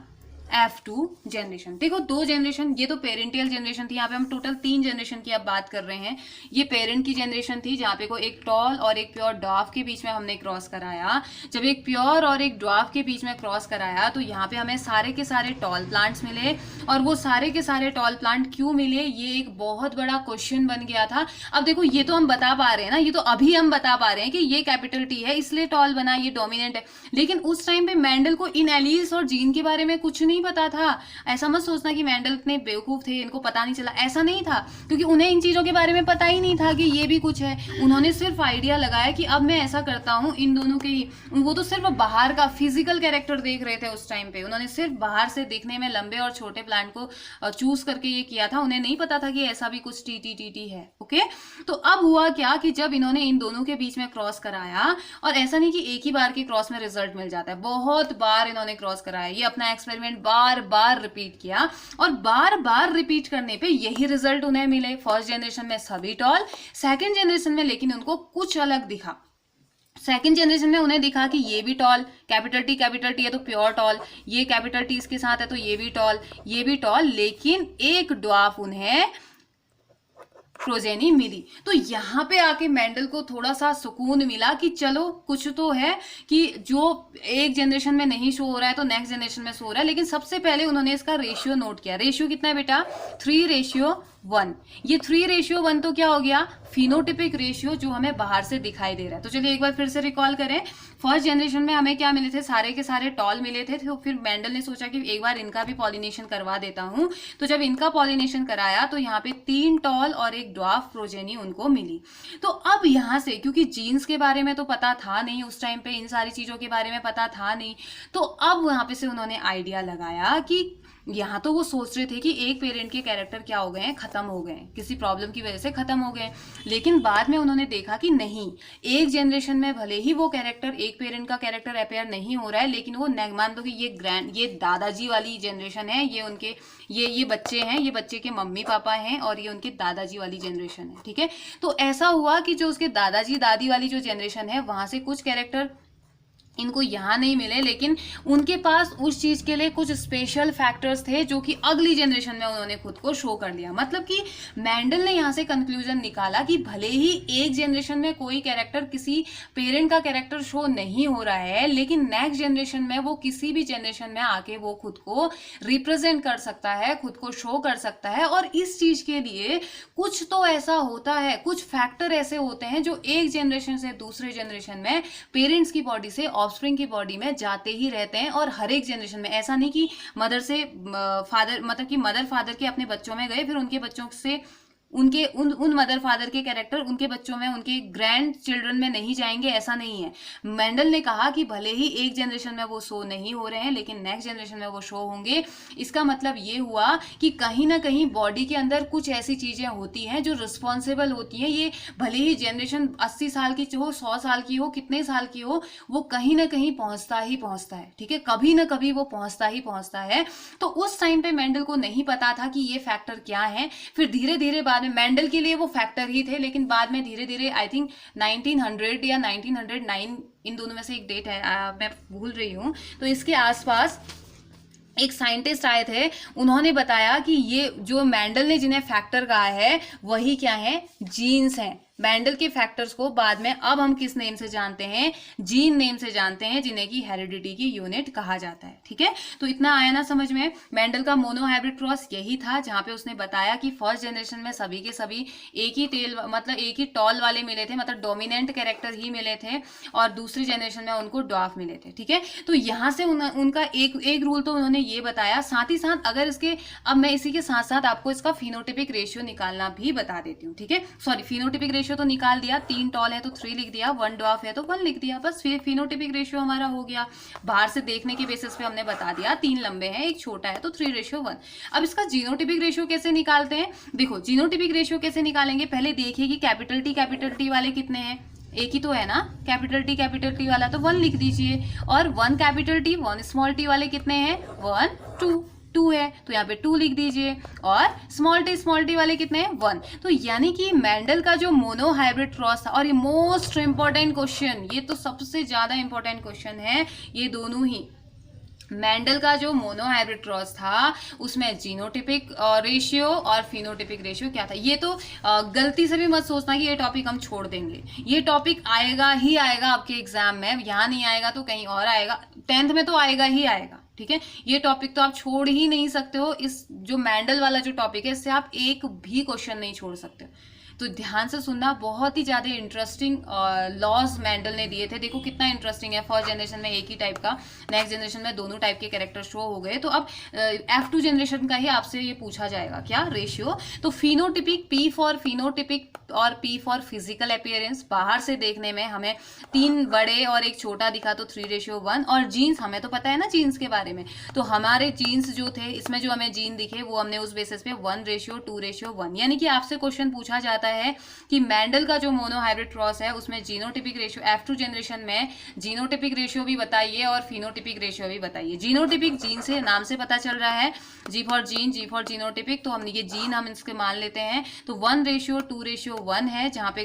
F2 जनरेशन। देखो दो जनरेशन, ये तो पेरेंटियल जनरेशन थी, यहाँ पे हम टोटल 3 जनरेशन की अब बात कर रहे हैं। ये पेरेंट की जनरेशन थी जहाँ पे को एक टॉल और एक प्योर ड्वार्फ के बीच में हमने क्रॉस कराया। जब एक प्योर और एक ड्वार्फ के बीच में क्रॉस कराया तो यहाँ पे हमें सारे के सारे टॉल प्लांट्स मिले, और वो सारे के सारे टॉल प्लांट क्यों मिले, ये एक बहुत बड़ा क्वेश्चन बन गया था। अब देखो ये तो हम बता पा रहे हैं ना, ये तो अभी हम बता पा रहे हैं कि ये कैपिटल टी है इसलिए टॉल बना, ये डोमिनेंट है, लेकिन उस टाइम पे मेंडल को इन एलील्स और जीन के बारे में कुछ नहीं पता था। ऐसा मत सोचना कि मेंडल इतने बेवकूफ थे, इनको पता नहीं चला, ऐसा नहीं था, क्योंकि उन्हें इन चीजों के बारे में पता ही नहीं था कि ये भी कुछ है। उन्होंने सिर्फ आइडिया लगाया कि अब मैं ऐसा करता हूँ इन दोनों के ही, वो तो सिर्फ बाहर का फिजिकल कैरेक्टर देख रहे थे उस टाइम पे, उन्होंने सिर्फ बाहर से देखने में लंबे और छोटे प्लांट को चूज करके ये किया था, उन्हें नहीं पता था कि ऐसा भी कुछ टी है। ओके, तो अब हुआ क्या कि जब इन्होंने इन दोनों के बीच में क्रॉस कराया, और ऐसा नहीं कि एक ही बार के क्रॉस में रिजल्ट मिल जाता है, बहुत बार इन्होंने क्रॉस कराया, ये अपना एक्सपेरिमेंट बार बार रिपीट किया, और बार बार रिपीट करने पे यही रिजल्ट उन्हें मिले। फर्स्ट जनरेशन में सभी टॉल, सेकंड जनरेशन में लेकिन उनको कुछ अलग दिखा। सेकंड जनरेशन में उन्हें दिखा कि ये भी टॉल, कैपिटल टी है तो प्योर टॉल, ये कैपिटल टी इसके साथ है तो ये भी टॉल, ये भी टॉल, लेकिन एक ड्वार्फ उन्हें प्रोजेनी मिली। तो यहाँ पे आके मेंडल को थोड़ा सा सुकून मिला कि चलो कुछ तो है, कि जो एक जनरेशन में नहीं शो हो रहा है तो नेक्स्ट जनरेशन में शो हो रहा है। लेकिन सबसे पहले उन्होंने इसका रेशियो नोट किया। रेशियो कितना है बेटा, 3:1। ये 3:1 तो क्या हो गया, फिनोटिपिक रेशियो जो हमें बाहर से दिखाई दे रहा है। तो चलिए एक बार फिर से रिकॉल करें। फर्स्ट जनरेशन में हमें क्या मिले थे, सारे के सारे टॉल मिले थे, तो फिर मेंडल ने सोचा कि एक बार इनका भी पॉलिनेशन करवा देता हूं। तो जब इनका पॉलिनेशन कराया तो यहाँ पे 3 टॉल और एक ड्वार्फ प्रोजेनी उनको मिली। तो अब यहाँ से, क्योंकि जीन्स के बारे में तो पता था नहीं उस टाइम पे, इन सारी चीजों के बारे में पता था नहीं, तो अब यहाँ पे से उन्होंने आइडिया लगाया कि यहाँ तो वो सोच रहे थे कि एक पेरेंट के कैरेक्टर क्या हो गए हैं, खत्म हो गए हैं, किसी प्रॉब्लम की वजह से खत्म हो गए। लेकिन बाद में उन्होंने देखा कि नहीं, एक जनरेशन में भले ही वो कैरेक्टर, एक पेरेंट का कैरेक्टर अपेयर नहीं हो रहा है, लेकिन वो मान लो कि ये दादाजी वाली जनरेशन है, ये उनके ये बच्चे हैं, ये बच्चे के मम्मी पापा हैं, और ये उनके दादाजी वाली जनरेशन है। ठीक है, तो ऐसा हुआ कि जो उसके दादाजी दादी वाली जो जनरेशन है, वहां से कुछ कैरेक्टर इनको यहाँ नहीं मिले, लेकिन उनके पास उस चीज के लिए कुछ स्पेशल फैक्टर्स थे जो कि अगली जनरेशन में उन्होंने खुद को शो कर दिया। मतलब कि मैंडल ने यहाँ से कंक्लूजन निकाला कि भले ही एक जनरेशन में कोई कैरेक्टर, किसी पेरेंट का कैरेक्टर शो नहीं हो रहा है, लेकिन नेक्स्ट जनरेशन में वो किसी भी जनरेशन में आके वो खुद को रिप्रेजेंट कर सकता है, खुद को शो कर सकता है। और इस चीज के लिए कुछ तो ऐसा होता है, कुछ फैक्टर ऐसे होते हैं जो एक जनरेशन से दूसरे जनरेशन में पेरेंट्स की बॉडी से ऑफस्प्रिंग की बॉडी में जाते ही रहते हैं। और हर एक जनरेशन में ऐसा नहीं कि मदर से फादर, मतलब कि मदर फादर के अपने बच्चों में गए, फिर उनके बच्चों से उनके उन मदर फादर के कैरेक्टर उनके बच्चों में, उनके ग्रैंड चिल्ड्रन में नहीं जाएंगे, ऐसा नहीं है। मेंडल ने कहा कि भले ही एक जनरेशन में वो शो नहीं हो रहे हैं, लेकिन नेक्स्ट जनरेशन में वो शो होंगे। इसका मतलब ये हुआ कि कहीं ना कहीं बॉडी के अंदर कुछ ऐसी चीजें होती हैं जो रिस्पॉन्सिबल होती हैं। ये भले ही जनरेशन 80 साल की हो, 100 साल की हो, कितने साल की हो, वो कहीं ना कहीं पहुंचता ही पहुंचता है। ठीक है, कभी ना कभी वो पहुंचता ही पहुंचता है। तो उस टाइम पे मेंडल को नहीं पता था कि ये फैक्टर क्या है। फिर धीरे धीरे बाद में मेंडल के लिए वो फैक्टर ही थे, लेकिन बाद में धीरे धीरे, आई थिंक 1900 या 1909, इन दोनों में से एक डेट है, मैं भूल रही हूँ, तो इसके आसपास एक साइंटिस्ट आए थे, उन्होंने बताया कि ये जो मेंडल ने जिन्हें फैक्टर कहा है, वही क्या है, जीन्स हैं। मेंडल के फैक्टर्स को बाद में अब हम किस नेम से जानते हैं, जीन नेम से जानते हैं, जिन्हें की हेरिडिटी की यूनिट कहा जाता है। ठीक है, तो इतना आया ना समझ में। मेंडल का मोनोहाइब्रिड क्रॉस यही था, जहां पे उसने बताया कि फर्स्ट जनरेशन में सभी के सभी एक ही टेल, मतलब एक ही टॉल वाले मिले थे, मतलब डोमिनेंट कैरेक्टर ही मिले थे, और दूसरी जनरेशन में उनको डॉर्फ मिले थे। ठीक है, तो यहाँ से उनका एक रूल तो उन्होंने ये बताया। साथ ही साथ अगर इसके, अब मैं इसी के साथ साथ आपको इसका फिनोटिपिक रेशियो निकालना भी बता देती हूँ। ठीक है, सॉरी, फिनोटिपिक रेशियो तो निकाल दिया, 3 टॉल है तो 3 लिख दिया, 1 डॉर्फ है तो 1 लिख दिया, बस फिनोटिपिक रेशियो हमारा हो गया। बाहर से देखने के बेसिस पे हमने बता दिया, 3 लंबे हैं, 1 छोटा है, तो 3:1। अब इसका जीनोटिपिक रेशियो कैसे निकालते हैं? देखो, जीनोटिपिक रेशियो कैसे निकालेंगे, पहले देखिए कि कैपिटल टी वाले कितने हैं। एक ही तो है ना, कैपिटल टी वाला, तो 1 लिख दीजिए। और 1 कैपिटल टी 1 स्मॉल टी वाले कितने हैं, 1 2 है, तो यहाँ पे 2 लिख दीजिए। और स्मॉल टी वाले कितने हैं, 1। तो यानी कि मेंडल का जो मोनोहाइब्रिड क्रॉस था, और ये मोस्ट इंपॉर्टेंट क्वेश्चन, ये तो सबसे ज्यादा इंपॉर्टेंट क्वेश्चन है, ये दोनों ही। मेंडल का जो मोनोहाइब्रिड क्रॉस था, उसमें जीनोटिपिक रेशियो और फिनोटिपिक रेशियो क्या था। ये तो गलती से भी मत सोचना कि ये टॉपिक हम छोड़ देंगे, ये टॉपिक आएगा ही आएगा आपके एग्जाम में, यहाँ नहीं आएगा तो कहीं और आएगा, 10th में तो आएगा ही आएगा। ठीक है, ये टॉपिक तो आप छोड़ ही नहीं सकते हो। इस जो मेंडल वाला जो टॉपिक है, इससे आप एक भी क्वेश्चन नहीं छोड़ सकते। तो ध्यान से सुनना, बहुत ही ज्यादा इंटरेस्टिंग लॉज मेंडल ने दिए थे। देखो कितना इंटरेस्टिंग है, फर्स्ट जनरेशन में एक ही टाइप का, नेक्स्ट जनरेशन में दोनों टाइप के कैरेक्टर शो हो गए। तो अब F2 जनरेशन का ही आपसे ये पूछा जाएगा, क्या, रेशियो। तो फिनोटिपिक, P फॉर फिनोटिपिक और P फॉर फिजिकल अपीयरेंस। बाहर से देखने में हमें 3 बड़े और 1 छोटा दिखा, तो 3:1। और जीन्स, हमें तो पता है ना जीन्स के बारे में, तो हमारे जीन्स जो थे, इसमें जो हमें जीन दिखे, वो हमने उस बेसिस पे 1:2:1। यानी कि आपसे क्वेश्चन पूछा जाता है कि मेंडल का जो मोनोहाइब्रिड क्रॉस है, उसमें जीनोटिपिक रेशियो, F2 जनरेशन में जीनोटिपिक रेशियो भी बताइए और फिनोटिपिक रेशियो भी बताइए। जीनोटिपिक जीन से, नाम से पता चल रहा है, G for gene, G for genotypic, तो हम ये जीन हम इसके मान लेते हैं। तो 1:2:1 है जहां पे,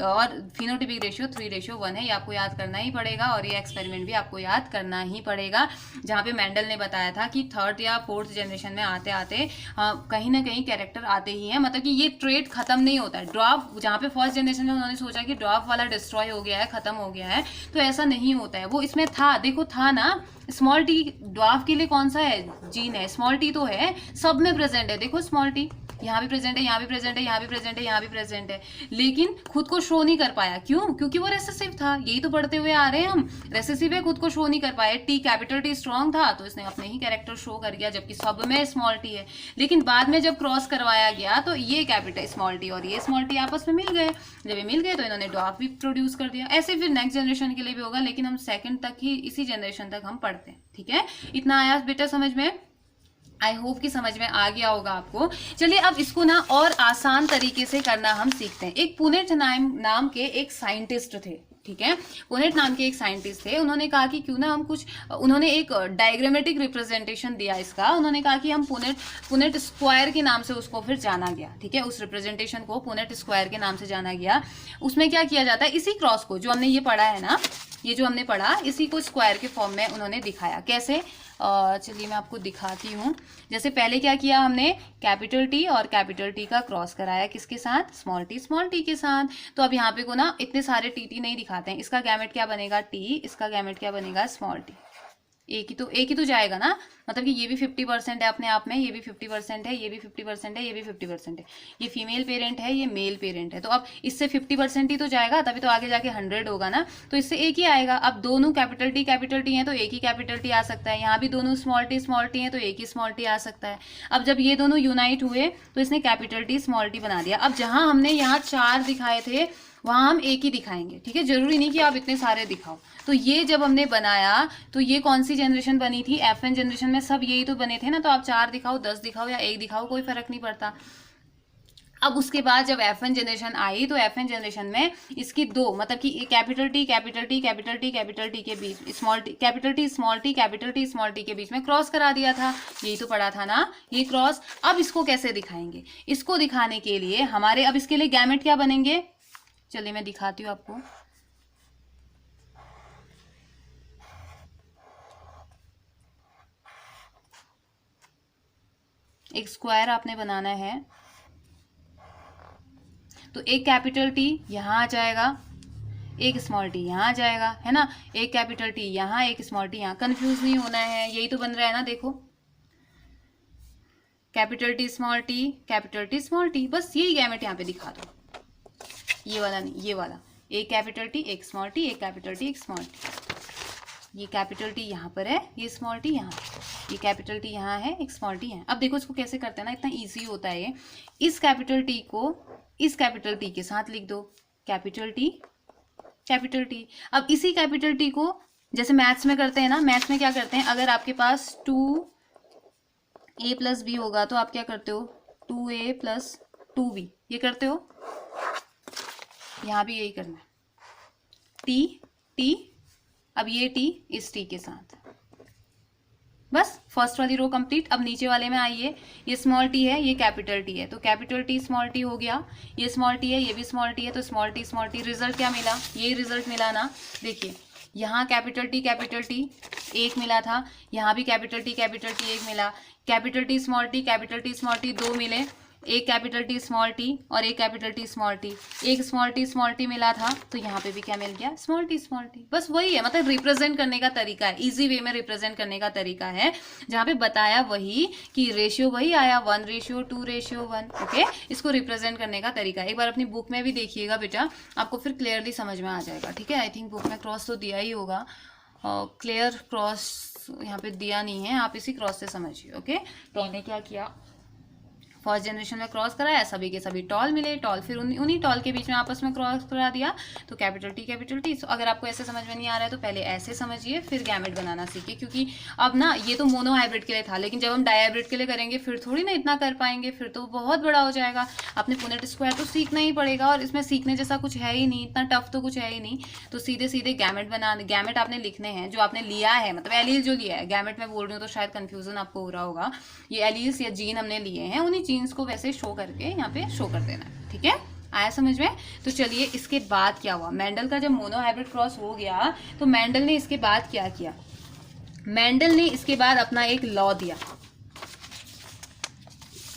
और फिनोटिपिक रेशियो 3:1 है। ये आपको याद करना ही पड़ेगा, और ये एक्सपेरिमेंट भी आपको याद करना ही पड़ेगा, जहां पे मेंडल ने बताया था कि 3rd या 4th जनरेशन में आते आते कहीं ना कहीं कैरेक्टर आते ही हैं, मतलब कि ये ट्रेट खत्म नहीं होता है। ड्वार्फ, जहाँ पे फर्स्ट जनरेशन में उन्होंने सोचा कि ड्वार्फ वाला डिस्ट्रॉय हो गया है, खत्म हो गया है, तो ऐसा नहीं होता है। वो इसमें था, देखो था ना, स्मॉल टी ड्वार्फ के लिए कौन सा है, जीन है, स्मॉल टी तो है, सब में प्रेजेंट है। देखो स्मॉल टी यहाँ भी प्रेजेंट है, यहाँ भी प्रेजेंट है, यहाँ भी प्रेजेंट है, यहाँ भी प्रेजेंट है, लेकिन खुद को शो नहीं कर पाया। क्यों? क्योंकि वो रेसेसिव था। यही तो पढ़ते हुए आ रहे हैं हम, रेसेसिव है, खुद को शो नहीं कर पाए। टी, कैपिटल टी स्ट्रॉन्ग था, तो इसने अपने ही कैरेक्टर शो कर दिया, जबकि सब में स्मॉल टी है। लेकिन बाद में जब क्रॉस करवाया गया, तो ये कैपिटल स्मॉल टी और ये स्मॉल टी आपस में मिल गए। जब ये मिल गए, तो इन्होंने ड्वार्फ भी प्रोड्यूस कर दिया। ऐसे फिर नेक्स्ट जनरेशन के लिए भी होगा, लेकिन हम 2nd तक ही, इसी जनरेशन तक हम पढ़ते हैं। ठीक है, इतना आया बेटा समझ में। आई होप कि समझ में आ गया होगा आपको। चलिए अब इसको ना और आसान तरीके से करना हम सीखते हैं। एक पुनेट नाम के एक साइंटिस्ट थे, ठीक है, पुनेट नाम के एक साइंटिस्ट थे। उन्होंने कहा कि क्यों ना हम कुछ, उन्होंने एक डायग्रामेटिक रिप्रेजेंटेशन दिया इसका। उन्होंने कहा कि हम पुनेट स्क्वायर के नाम से उसको फिर जाना गया, ठीक है, उस रिप्रेजेंटेशन को पुनेट स्क्वायर के नाम से जाना गया। उसमें क्या किया जाता है, इसी क्रॉस को जो हमने ये पढ़ा है ना, ये जो हमने पढ़ा, इसी को स्क्वायर के फॉर्म में उन्होंने दिखाया। कैसे, चलिए मैं आपको दिखाती हूँ। जैसे पहले क्या किया हमने, कैपिटल टी और कैपिटल टी का क्रॉस कराया किसके साथ, स्मॉल टी के साथ। तो अब यहाँ पे को ना इतने सारे टी नहीं दिखाते हैं। इसका गैमेट क्या बनेगा, टी, इसका गैमेट क्या बनेगा, स्मॉल टी। एक ही तो जाएगा ना, मतलब कि ये भी 50% है अपने आप में, ये भी 50% है, ये भी 50% है, ये भी 50% है। ये फीमेल पेरेंट है, ये मेल पेरेंट है। तो अब इससे 50% ही तो जाएगा, तभी तो आगे जाके 100 होगा ना। तो इससे एक ही आएगा। अब दोनों कैपिटल टी हैं तो एक ही कैपिटल टी आ सकता है। यहाँ भी दोनों स्मॉल टी हैं तो एक ही स्मॉल टी आ सकता है। अब जब ये दोनों यूनाइट हुए तो इसने कैपिटल टी स्मॉल टी बना दिया। अब जहाँ हमने यहाँ 4 दिखाए थे वहाँ हम एक ही दिखाएंगे, ठीक है, जरूरी नहीं कि आप इतने सारे दिखाओ। तो ये जब हमने बनाया तो ये कौन सी जनरेशन बनी थी, FN जनरेशन में सब यही तो बने थे ना। तो आप 4 दिखाओ, 10 दिखाओ या 1 दिखाओ, कोई फर्क नहीं पड़ता। अब उसके बाद जब FN जनरेशन आई तो FN जनरेशन में इसकी 2, मतलब कि कैपिटल टी के बीच small T, capital T small T के बीच में क्रॉस करा दिया था। यही तो पढ़ा था ना, ये क्रॉस। अब इसको कैसे दिखाएंगे, इसको दिखाने के लिए हमारे, अब इसके लिए गैमेट क्या बनेंगे, चलिए मैं दिखाती हूँ आपको। एक स्क्वायर आपने बनाना है, तो एक कैपिटल टी यहाँ आ जाएगा, एक स्मॉल टी यहाँ आ जाएगा, है ना। एक कैपिटल टी यहाँ, एक स्मॉल टी यहाँ। कंफ्यूज नहीं होना है, यही तो बन रहा है ना, देखो, कैपिटल टी स्मॉल टी, बस यही गैमेट यहाँ पे दिखा दो। ये वाला नहीं, ये वाला, एक कैपिटल टी एक स्मॉल टी, एक कैपिटल टी एक स्मॉल टी। ये कैपिटल टी यहाँ पर है, ये स्मॉल टी यहाँ, ये कैपिटल टी यहाँ है, एक स्मॉल टी है। अब देखो इसको कैसे करते हैं ना, इतना इजी होता है ये। इस कैपिटल टी को इस कैपिटल टी के साथ लिख दो, कैपिटल टी। अब इसी कैपिटल टी को जैसे मैथ्स में करते हैं ना, मैथ्स में क्या करते हैं, अगर आपके पास 2a + b होगा तो आप क्या करते हो, 2a + 2b, ये करते हो। यहाँ भी यही करना है, टी, अब ये टी इस टी के साथ, बस फर्स्ट वाली रो कंप्लीट। अब नीचे वाले में आइए, ये स्मॉल टी है, ये कैपिटल टी है, तो कैपिटल टी स्मॉल टी हो गया। ये स्मॉल टी है, ये भी स्मॉल टी है, तो स्मॉल टी। रिजल्ट क्या मिला, यही रिजल्ट मिला ना। देखिए यहाँ कैपिटल टी एक मिला था, यहाँ भी कैपिटल टी एक मिला। कैपिटल टी स्मॉल टी 2 मिले, एक कैपिटल टी स्मॉल टी और एक कैपिटल टी स्मॉल टी। एक स्मॉल टी मिला था, तो यहाँ पे भी क्या मिल गया, स्मॉल टी। बस वही है, मतलब रिप्रेजेंट करने का तरीका है, इजी वे में रिप्रेजेंट करने का तरीका है। जहाँ पे बताया वही कि रेशियो वही आया, 1:2:1। ओके, इसको रिप्रेजेंट करने का तरीका एक बार अपनी बुक में भी देखिएगा बेटा, आपको फिर क्लियरली समझ में आ जाएगा, ठीक है। आई थिंक बुक में क्रॉस तो दिया ही होगा, क्लियर क्रॉस यहाँ पे दिया नहीं है, आप इसी क्रॉस से समझिए। ओके, तो हमने क्या किया, फर्स्ट जनरेशन में क्रॉस कराया, सभी के सभी टॉल मिले, टॉल फिर उन्हीं टॉल के बीच में आपस में क्रॉस करा दिया, तो कैपिटल टी। तो अगर आपको ऐसे समझ में नहीं आ रहा है तो पहले ऐसे समझिए, फिर गैमेट बनाना सीखिए। क्योंकि अब ना ये तो मोनो हाइब्रिड के लिए था, लेकिन जब हम डाई हाइब्रिड के लिए करेंगे फिर थोड़ी ना इतना कर पाएंगे, फिर तो बहुत बड़ा हो जाएगा। आपने पुनेट स्क्वायर तो सीखना ही पड़ेगा, और इसमें सीखने जैसा कुछ है ही नहीं, इतना टफ तो कुछ है ही नहीं। तो सीधे गैमेट आपने लिखने हैं, जो आपने लिया है, मतलब एलील जो लिया है, गैमेट में बोल रही हूँ तो शायद कंफ्यूजन आपको हो रहा होगा। ये एलील्स या जीन हमने लिए हैं, उन्हीं जीन्स को वैसे शो करके यहाँ पे शो कर देना, ठीक है। आया समझ में। तो चलिए इसके बाद क्या हुआ, मेंडल का जब मोनो हाइब्रिड क्रॉस हो गया तो मेंडल ने इसके बाद क्या किया, मेंडल ने इसके बाद अपना एक लॉ दिया,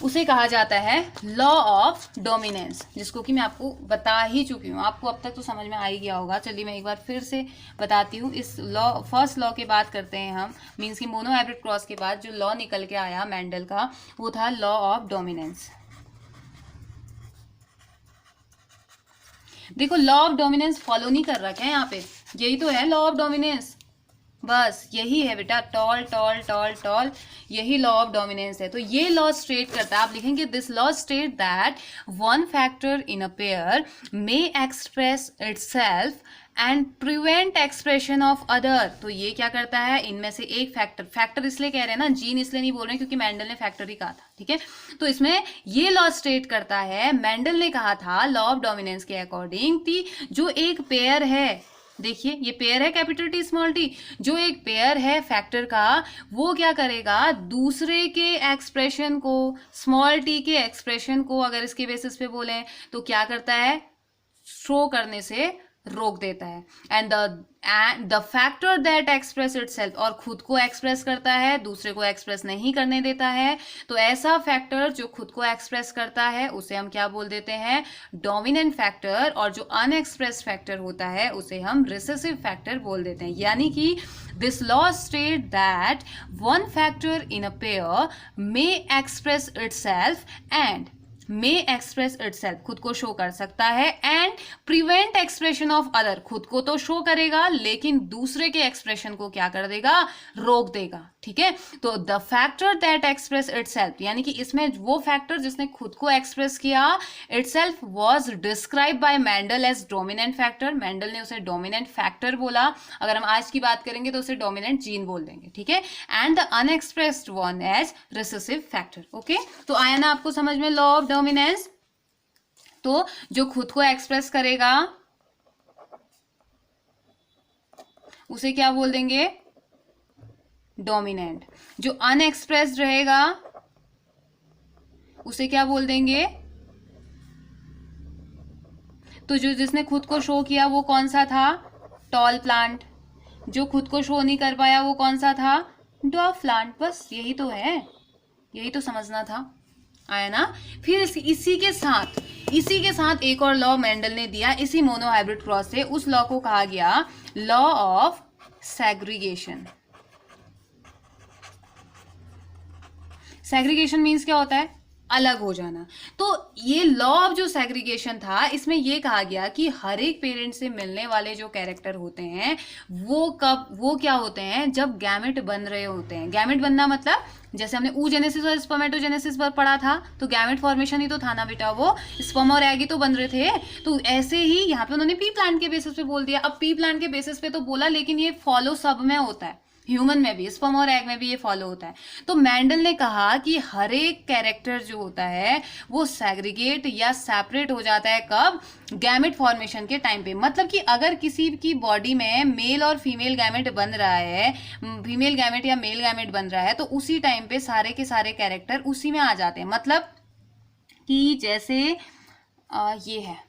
उसे कहा जाता है लॉ ऑफ डोमिनेंस, जिसको कि मैं आपको बता ही चुकी हूँ, आपको अब तक तो समझ में आ ही गया होगा। चलिए मैं एक बार फिर से बताती हूँ। इस लॉ, फर्स्ट लॉ की बात करते हैं हम, मीन्स कि मोनो हाइब्रिड क्रॉस के बाद जो लॉ निकल के आया मेंडल का, वो था लॉ ऑफ डोमिनेंस। देखो लॉ ऑफ डोमिनेंस फॉलो नहीं कर रखा है यहाँ पे, यही तो है लॉ ऑफ डोमिनेंस, बस यही है बेटा, टॉल, यही लॉ ऑफ डोमिनेंस है। तो ये लॉ स्टेट करता है, आप लिखेंगे this law state that one factor in a pair may express itself and prevent expression of other. तो ये क्या करता है, इनमें से एक फैक्टर इसलिए कह रहे हैं ना, जीन इसलिए नहीं बोल रहे हैं क्योंकि मेंडल ने फैक्टर ही कहा था, ठीक है। तो इसमें ये लॉ स्टेट करता है, मेंडल ने कहा था लॉ ऑफ डोमिनेंस के अकॉर्डिंग कि जो एक पेयर है, देखिए ये पेयर है कैपिटल टी स्मॉल टी, जो एक पेयर है फैक्टर का, वो क्या करेगा, दूसरे के एक्सप्रेशन को, स्मॉल टी के एक्सप्रेशन को अगर इसके बेसिस पे बोले तो क्या करता है, शो करने से रोक देता है। And the factor that express itself, और खुद को एक्सप्रेस करता है, दूसरे को एक्सप्रेस नहीं करने देता है। तो ऐसा फैक्टर जो खुद को एक्सप्रेस करता है उसे हम क्या बोल देते हैं, डोमिनेंट फैक्टर, और जो अनएक्सप्रेस्ड फैक्टर होता है उसे हम रिसेसिव फैक्टर बोल देते हैं। यानी कि this law state that one factor in a pair may express itself and may express itself, खुद को शो कर सकता है, and prevent expression of other, खुद को तो शो करेगा लेकिन दूसरे के एक्सप्रेशन को क्या कर देगा, रोक देगा, ठीक है। तो the factor that express itself, यानी कि इसमें वो फैक्टर जिसने खुद को एक्सप्रेस किया itself was describe by Mendel as dominant factor, Mendel ने उसे डोमिनेंट फैक्टर बोला, अगर हम आज की बात करेंगे तो उसे डोमिनेंट जीन बोल देंगे, ठीक है। And the unexpressed one as recessive factor. Okay, तो आया ना आपको समझ में लॉ ऑफ डोमिनेंस। तो जो खुद को एक्सप्रेस करेगा उसे क्या बोल देंगे, डोमिनेंट। जो अनएक्सप्रेस्ड रहेगा उसे क्या बोल देंगे, तो जो जिसने खुद को शो किया वो कौन सा था, टॉल प्लांट। जो खुद को शो नहीं कर पाया वो कौन सा था, ड्वार्फ प्लांट। बस यही तो है, यही तो समझना था, आया ना। फिर इसी के साथ एक और लॉ मेंडल ने दिया इसी मोनोहाइब्रिड क्रॉस से, उस लॉ को कहा गया law of segregation. Segregation means क्या होता है, अलग हो जाना। तो ये लॉ ऑफ जो सेग्रीगेशन था, इसमें ये कहा गया कि हर एक पेरेंट से मिलने वाले जो कैरेक्टर होते हैं वो क्या होते हैं, जब गैमेट बन रहे होते हैं। गैमेट बनना मतलब जैसे हमने oogenesis और स्पर्मेटोजेनेसिस पर पढ़ा था, तो गैमेट फॉर्मेशन ही तो था ना बेटा, वो स्पर्म और एग ही तो बन रहे थे। तो ऐसे ही यहाँ पे उन्होंने पी प्लांट के बेसिस पे बोल दिया। अब पी प्लांट के बेसिस पे तो बोला, लेकिन ये फॉलो सब में होता है, ह्यूमन में भी, स्पर्म और एग में भी ये फॉलो होता है। तो मेंडल ने कहा कि हर एक कैरेक्टर जो होता है वो सेग्रीगेट या सेपरेट हो जाता है, कब, गैमेट फॉर्मेशन के टाइम पे। मतलब कि अगर किसी की बॉडी में मेल और फीमेल गैमेट बन रहा है, फीमेल गैमेट या मेल गैमेट बन रहा है, तो उसी टाइम पे सारे के सारे कैरेक्टर उसी में आ जाते हैं। मतलब कि जैसे ये है,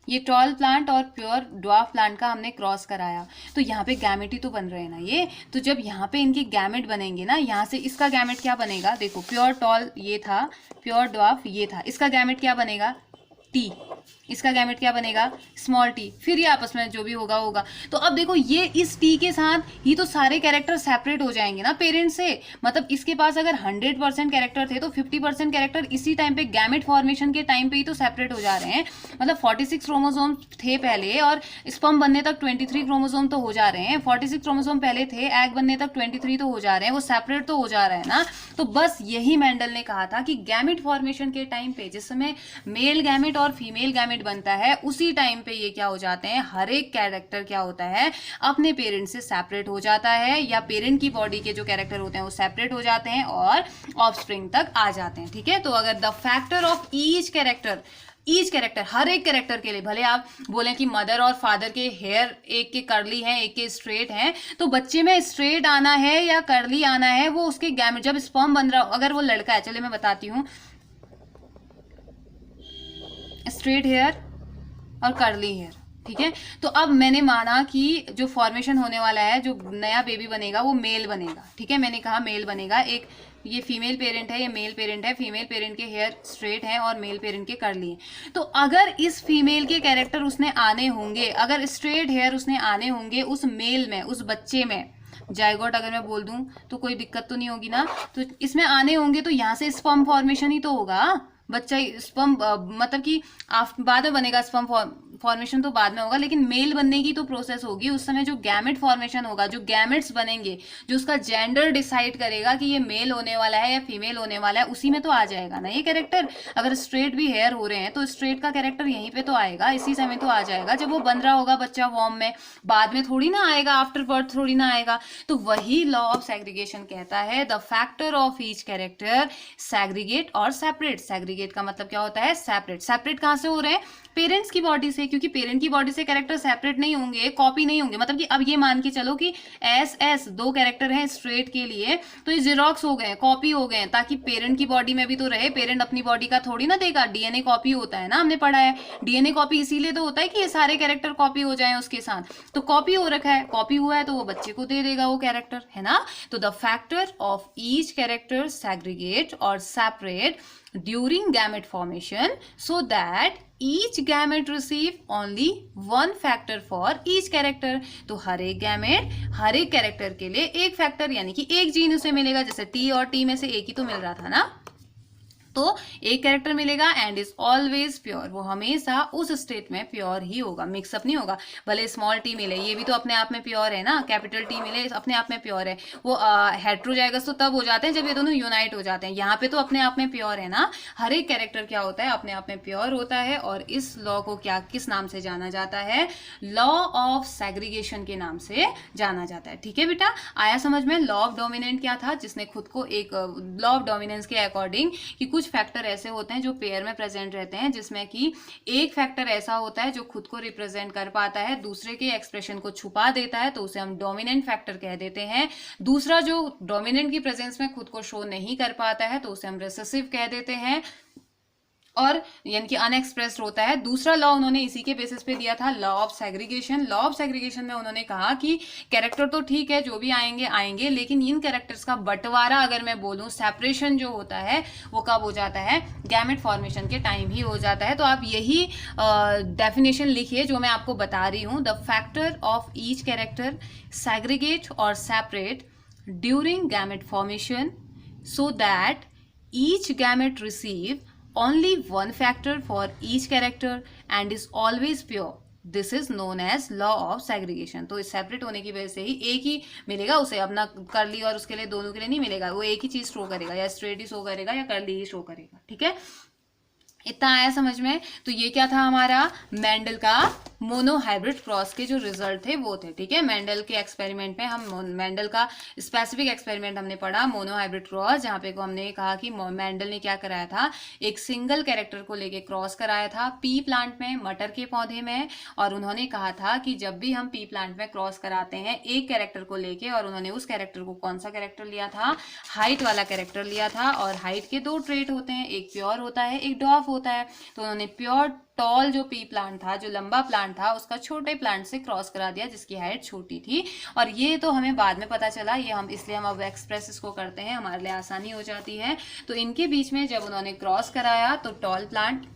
ये टॉल प्लांट और प्योर ड्वार्फ प्लांट का हमने क्रॉस कराया, तो यहाँ पे गैमेट ही तो बन रहे हैं ना ये। तो जब यहाँ पे इनके गैमेट बनेंगे ना, यहाँ से इसका गैमेट क्या बनेगा, देखो प्योर टॉल ये था, प्योर ड्वार्फ ये था, इसका गैमेट क्या बनेगा, टी, इसका गैमेट क्या बनेगा, स्मॉल टी, फिर ये आपस में जो भी होगा होगा। तो अब देखो ये इस टी के साथ ही तो सारे कैरेक्टर सेपरेट हो जाएंगे ना पेरेंट से। मतलब इसके पास अगर 100% कैरेक्टर थे तो 50% कैरेक्टर इसी टाइम पे गैमेट फॉर्मेशन के टाइम पे ही तो सेपरेट हो जा रहे हैं। मतलब 46 क्रोमोसोम थे पहले और स्पर्म बनने तक 23 क्रोमोसोम तो हो जा रहे हैं। 46 क्रोमोसोम पहले थे, एग बनने तक 23 तो हो जा रहे हैं, वो सेपरेट तो हो जा रहा है ना। तो बस यही मेंडल ने कहा था कि गैमेट फॉर्मेशन के टाइम पे जिस समय मेल गैमेट और फीमेल गैमेट बनता है, उसी टाइम पे ये क्या हो जाते हैं, हर एक कैरेक्टर क्या होता है, अपने पेरेंट से सेपरेट हो जाता है, या पेरेंट की बॉडी के जो कैरेक्टर होते हैं वो सेपरेट हो जाते हैं और ऑफस्प्रिंग तक आ जाते हैं, ठीक है। तो अगर the factor of each character हर एक कैरेक्टर के लिए, भले आप बोलें कि मदर और फादर के हेयर एक के कर्ली हैं एक के स्ट्रेट हैं, तो बच्चे में स्ट्रेट आना है या कर्ली आना है वो उसके गैमेट, जब स्पर्म बन रहा हो, अगर वो लड़का है, चलिए मैं बताती हूँ, स्ट्रेट हेयर और कर्ली हेयर, ठीक है। तो अब मैंने माना कि जो फॉर्मेशन होने वाला है, जो नया बेबी बनेगा वो मेल बनेगा, ठीक है। मैंने कहा मेल बनेगा, एक ये फीमेल पेरेंट है, ये मेल पेरेंट है, फीमेल पेरेंट के हेयर स्ट्रेट हैं और मेल पेरेंट के कर्ली हैं। तो अगर इस फीमेल के कैरेक्टर उसने आने होंगे, अगर स्ट्रेट हेयर उसने आने होंगे उस मेल में, उस बच्चे में, जाइगोट अगर मैं बोल दूं तो कोई दिक्कत तो नहीं होगी ना। तो इसमें आने होंगे तो यहाँ से स्पर्म फॉर्मेशन ही तो होगा, बच्चा स्पर्म, मतलब कि बाद में बनेगा स्पर्म फॉर्मेशन तो बाद में होगा, लेकिन मेल बनने की तो प्रोसेस होगी। उस समय जो गैमेट फॉर्मेशन होगा, जो गैमेट्स बनेंगे, जो उसका जेंडर डिसाइड करेगा कि ये मेल होने वाला है या फीमेल होने वाला है, उसी में तो आ जाएगा ना ये कैरेक्टर। अगर स्ट्रेट भी हेयर हो रहे हैं तो स्ट्रेट का कैरेक्टर यहीं पे तो आएगा, इसी समय तो आ जाएगा जब वो बन रहा होगा बच्चा वॉर्म में, बाद में थोड़ी ना आएगा, आफ्टर बर्थ थोड़ी ना आएगा। तो वही लॉ ऑफ सेग्रीगेशन कहता है the factor of each character segregate और सेपरेट। सेग्रीगेट का मतलब क्या होता है? सेपरेट। सेपरेट कहां से हो रहे हैं? पेरेंट्स की बॉडी से, क्योंकि पेरेंट की बॉडी से कैरेक्टर सेपरेट नहीं होंगे, कॉपी नहीं होंगे। मतलब कि अब ये मान के चलो कि एस दो कैरेक्टर हैं स्ट्रेट के लिए, तो ये जेरोक्स हो गए, कॉपी हो गए, ताकि पेरेंट की बॉडी में भी तो रहे। पेरेंट अपनी बॉडी का थोड़ी ना देगा, डीएनए कॉपी होता है ना, हमने पढ़ा है। डीएनए कॉपी इसीलिए तो होता है कि ये सारे कैरेक्टर कॉपी हो जाएं उसके साथ। तो कॉपी हो रखा है, कॉपी हुआ है तो वो बच्चे को दे देगा वो कैरेक्टर, है ना। तो the factor of each character segregate और separate during gamete formation so that each gamete receive only one factor for each character। तो हर एक गैमेट हर एक कैरेक्टर के लिए एक फैक्टर यानी कि एक जीन उसे मिलेगा। जैसे टी और टी में से एक ही तो मिल रहा था ना, तो एक कैरेक्टर मिलेगा एंड इज ऑलवेज प्योर। वो हमेशा उस स्टेट में प्योर ही होगा, मिक्सअप नहीं होगा। भले स्मॉल टी मिले, ये भी तो अपने आप में प्योर है ना, कैपिटल टी मिले अपने आप में प्योर है। वो हेट्रोजाइगस तो तब हो जाते हैं जब ये दोनों यूनाइट हो जाते हैं, यहाँ पे तो अपने आप में प्योर है ना। हर एक कैरेक्टर क्या होता है? अपने आप में प्योर होता है। और इस लॉ को क्या किस नाम से जाना जाता है? लॉ ऑफ सेग्रीगेशन के नाम से जाना जाता है। ठीक है बेटा, आया समझ में? लॉ ऑफ डोमिनेंट क्या था? जिसने खुद को एक लॉ ऑफ डोमिनेंस के अकॉर्डिंग कि कुछ फैक्टर ऐसे होते हैं जो पेयर में प्रेजेंट रहते हैं, जिसमें कि एक फैक्टर ऐसा होता है जो खुद को रिप्रेजेंट कर पाता है, दूसरे के एक्सप्रेशन को छुपा देता है, तो उसे हम डोमिनेंट फैक्टर कह देते हैं। दूसरा जो डोमिनेंट की प्रेजेंस में खुद को शो नहीं कर पाता है तो उसे हम रिसेसिव कह देते हैं, और यानी कि अनएक्सप्रेस्ड होता है। दूसरा लॉ उन्होंने इसी के बेसिस पे दिया था, law of segregation. Law of segregation में उन्होंने कहा कि कैरेक्टर तो ठीक है, जो भी आएंगे आएंगे, लेकिन इन कैरेक्टर्स का बंटवारा अगर मैं बोलूं, सेपरेशन जो होता है वो कब हो जाता है? गैमेट फॉर्मेशन के टाइम ही हो जाता है। तो आप यही डेफिनेशन लिखिए जो मैं आपको बता रही हूँ। The factor of each character segregate और separate during gamete formation so that each gamete receive only one factor for each character and is always pure। This is known as law of segregation. तो इस separate होने की वजह से ही एक ही मिलेगा उसे, अपना कर्ली और उसके लिए दोनों के लिए नहीं मिलेगा, वो एक ही चीज शो करेगा, या स्ट्रेट ही शो करेगा या कर्ली ही शो करेगा। ठीक है, इतना आया समझ में? तो ये क्या था हमारा? मेंडल का मोनोहाइब्रिड क्रॉस के जो रिजल्ट थे वो थे। ठीक है, मेंडल के एक्सपेरिमेंट में हम मेंडल का स्पेसिफिक एक्सपेरिमेंट हमने पढ़ा, मोनोहाइब्रिड क्रॉस, जहाँ पे को हमने कहा कि मेंडल ने क्या कराया था? एक सिंगल कैरेक्टर को लेके क्रॉस कराया था पी प्लांट में, मटर के पौधे में। और उन्होंने कहा था कि जब भी हम पी प्लांट में क्रॉस कराते हैं एक कैरेक्टर को लेके, और उन्होंने उस कैरेक्टर को कौन सा कैरेक्टर लिया था? हाइट वाला कैरेक्टर लिया था। और हाइट के दो ट्रेट होते हैं, एक प्योर होता है, एक डॉफ होता है। तो उन्होंने प्योर टॉल जो पी प्लांट था, जो लंबा प्लांट था, उसका छोटे प्लांट से क्रॉस करा दिया जिसकी हाइट छोटी थी। और ये तो हमें बाद में पता चला, ये हम इसलिए हम अब एक्सप्रेस इसको करते हैं, हमारे लिए आसानी हो जाती है। तो इनके बीच में जब उन्होंने क्रॉस कराया तो टॉल प्लांट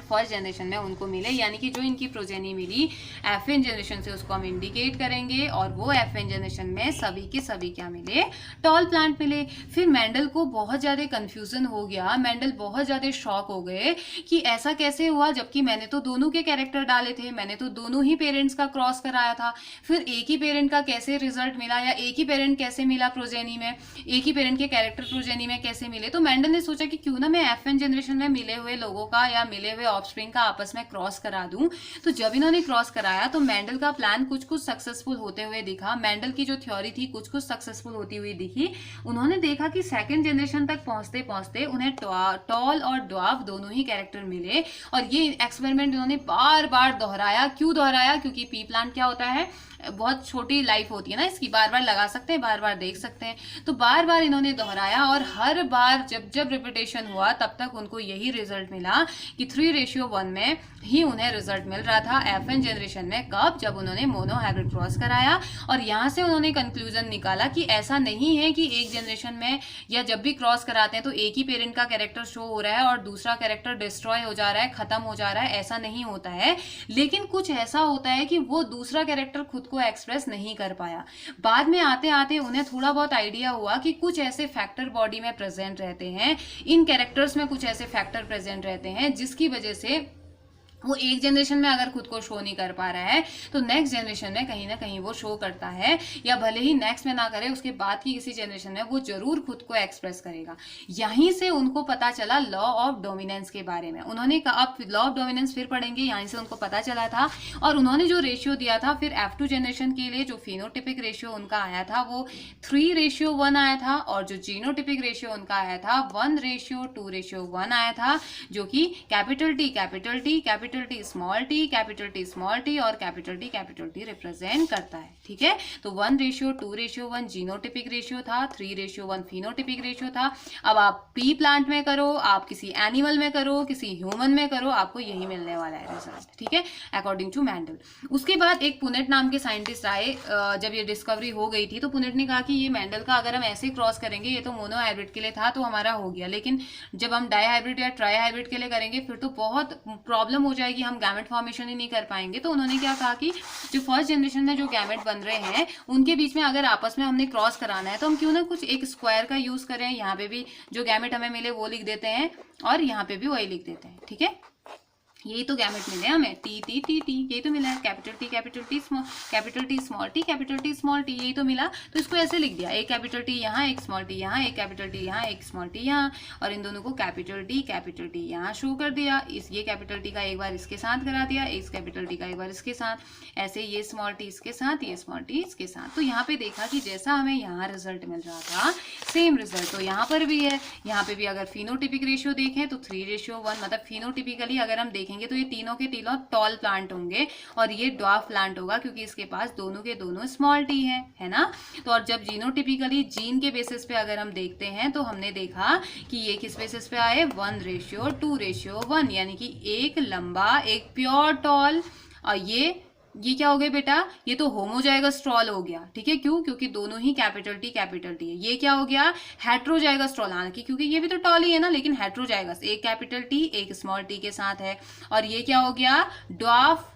फर्स्ट जनरेशन में उनको मिले, यानी कि जो इनकी प्रोजेनी मिली एफएन जनरेशन से उसको हम इंडिकेट करेंगे, और वो एफएन जनरेशन में सभी के सभी क्या मिले? टॉल प्लांट मिले। फिर मेंडल को बहुत ज़्यादा कंफ्यूजन हो गया, मेंडल बहुत ज़्यादा शॉक हो गए कि ऐसा कैसे हुआ, जबकि मैंने तो दोनों के कैरेक्टर डाले थे, मैंने तो दोनों ही पेरेंट्स का क्रॉस कराया था, फिर एक ही पेरेंट का कैसे रिजल्ट मिला, या एक ही पेरेंट कैसे मिला प्रोजेनी में, एक ही पेरेंट के कैरेक्टर प्रोजेनी में कैसे मिले? तो मेंडल ने सोचा कि क्यों ना मैं एफएन जनरेशन में मिले हुए लोगों का या मिले हुए ऑफस्प्रिंग का आपस में क्रॉस करा दूं। तो जब इन्होंने क्रॉस कराया तो मेंडल का प्लान कुछ कुछ सक्सेसफुल होते हुए दिखा, मेंडल की जो थ्योरी थी कुछ कुछ सक्सेसफुल होती हुई दिखी। उन्होंने देखा कि सेकंड जनरेशन तक पहुंचते पहुंचते उन्हें टॉल और ड्वार्फ दोनों ही कैरेक्टर मिले। और ये एक्सपेरिमेंट इन्होंने बार बार दोहराया। क्यों दोहराया? क्योंकि पी प्लांट क्या होता है, बहुत छोटी लाइफ होती है ना इसकी, बार बार लगा सकते हैं, बार बार देख सकते हैं। तो बार बार इन्होंने दोहराया, और हर बार जब जब रिपीटेशन हुआ तब तक उनको यही रिजल्ट मिला कि 3:1 में ही उन्हें रिजल्ट मिल रहा था एफएन जनरेशन में। कब? जब उन्होंने मोनोहाइब्रिड क्रॉस कराया। और यहाँ से उन्होंने कंक्लूजन निकाला कि ऐसा नहीं है कि एक जनरेशन में या जब भी क्रॉस कराते हैं तो एक ही पेरेंट का कैरेक्टर शो हो रहा है और दूसरा कैरेक्टर डिस्ट्रॉय हो जा रहा है, खत्म हो जा रहा है, ऐसा नहीं होता है। लेकिन कुछ ऐसा होता है कि वो दूसरा कैरेक्टर खुद को एक्सप्रेस नहीं कर पाया। बाद में आते आते उन्हें थोड़ा बहुत आइडिया हुआ कि कुछ ऐसे फैक्टर बॉडी में प्रेजेंट रहते हैं, इन कैरेक्टर्स में कुछ ऐसे फैक्टर प्रेजेंट रहते हैं जिसकी वजह से वो एक जनरेशन में अगर खुद को शो नहीं कर पा रहा है तो नेक्स्ट जनरेशन में कहीं ना कहीं वो शो करता है, या भले ही नेक्स्ट में ना करे उसके बाद की किसी जनरेशन में वो जरूर खुद को एक्सप्रेस करेगा। यहीं से उनको पता चला लॉ ऑफ डोमिनेंस के बारे में। उन्होंने कहा, अब लॉ ऑफ डोमिनेंस फिर पढ़ेंगे, यहीं से उनको पता चला था। और उन्होंने जो रेशियो दिया था फिर F2 जनरेशन के लिए जो फिनोटिपिक रेशियो उनका आया था वो 3:1 आया था, और जो जीनोटिपिक रेशियो उनका आया था 1:2:1 आया था, जो कि capital T capital T capital T small T capital T small T और कैपिटल टी रिप्रेजेंट करता है। ठीक है, तो 1:2:1 जीनोटिपिक रेशियो था, 3:1 फिनोटिपिक रेशियो था। अब आप पी प्लांट में करो, आप किसी एनिमल में करो, किसी ह्यूमन में करो, आपको यही मिलने वाला है रिजल्ट। ठीक है, अकॉर्डिंग टू मैंडल। उसके बाद एक पुनेट नाम के साइंटिस्ट आए। जब ये डिस्कवरी हो गई थी तो पुनेट ने कहा कि ये मैंडल का अगर हम ऐसे क्रॉस करेंगे, ये तो मोनो हाइब्रिड के लिए था तो हमारा हो गया, लेकिन जब हम डाई हाइब्रिड या ट्राई हाइब्रिड के लिए करेंगे फिर तो बहुत प्रॉब्लम हो जाएगी, हम गैमेट फॉर्मेशन ही नहीं कर पाएंगे। तो उन्होंने क्या कहा कि जो फर्स्ट जनरेशन में जो गैमेट बन रहे हैं उनके बीच में अगर आपस में हमने क्रॉस कराना है तो हम क्यों ना कुछ एक स्क्वायर का यूज करें। यहाँ पे भी जो गैमेट हमें मिले वो लिख देते हैं और यहाँ पे भी वही लिख देते हैं। ठीक है, यही तो गैमेट मिले हमें, टी टी टी टी, यही तो मिला है, capital T small T capital T small T, यही तो मिला। तो इसको ऐसे लिख दिया, एक कैपिटल टी यहाँ, एक स्मॉल टी यहाँ, एक कैपिटल टी यहाँ, एक स्मॉल टी यहाँ, और इन दोनों को कैपिटल टी यहाँ शो कर दिया। ये कैपिटल टी का एक बार इसके साथ करा दिया, इस कैपिटल टी का एक बार इसके साथ, ऐसे ये स्मॉल टी इसके साथ, ये स्मॉल टी इसके साथ। तो यहाँ पे देखा कि जैसा हमें यहाँ रिजल्ट मिल रहा था सेम रिजल्ट तो यहाँ पर भी है। यहाँ पे भी अगर फिनोटिपिक रेशियो देखें तो 3:1, मतलब फिनोटिपिकली अगर हम देखेंगे तो ये तीनों के तीनों टॉल प्लांट होंगे और ये ड्वार्फ प्लांट होगा क्योंकि इसके पास दोनों के दोनों स्मॉल टी है ना। तो और जब जीनोटिपिकली जीन के बेसिस पे अगर हम देखते हैं तो हमने देखा कि ये किस बेसिस पे आए, 1:2:1, यानी कि एक लंबा एक प्योर टॉल, और ये क्या हो गया बेटा, ये तो होमोजाइगस ट्रॉल हो गया। ठीक है, क्यों, क्योंकि दोनों ही कैपिटल टी है। ये क्या हो गया, हेट्रोजाइगस ट्रॉल, हालांकि क्योंकि ये भी तो टॉल ही है ना, लेकिन हेट्रोजाइगस, एक कैपिटल टी एक स्मॉल टी के साथ है। और ये क्या हो गया, ड्वार्फ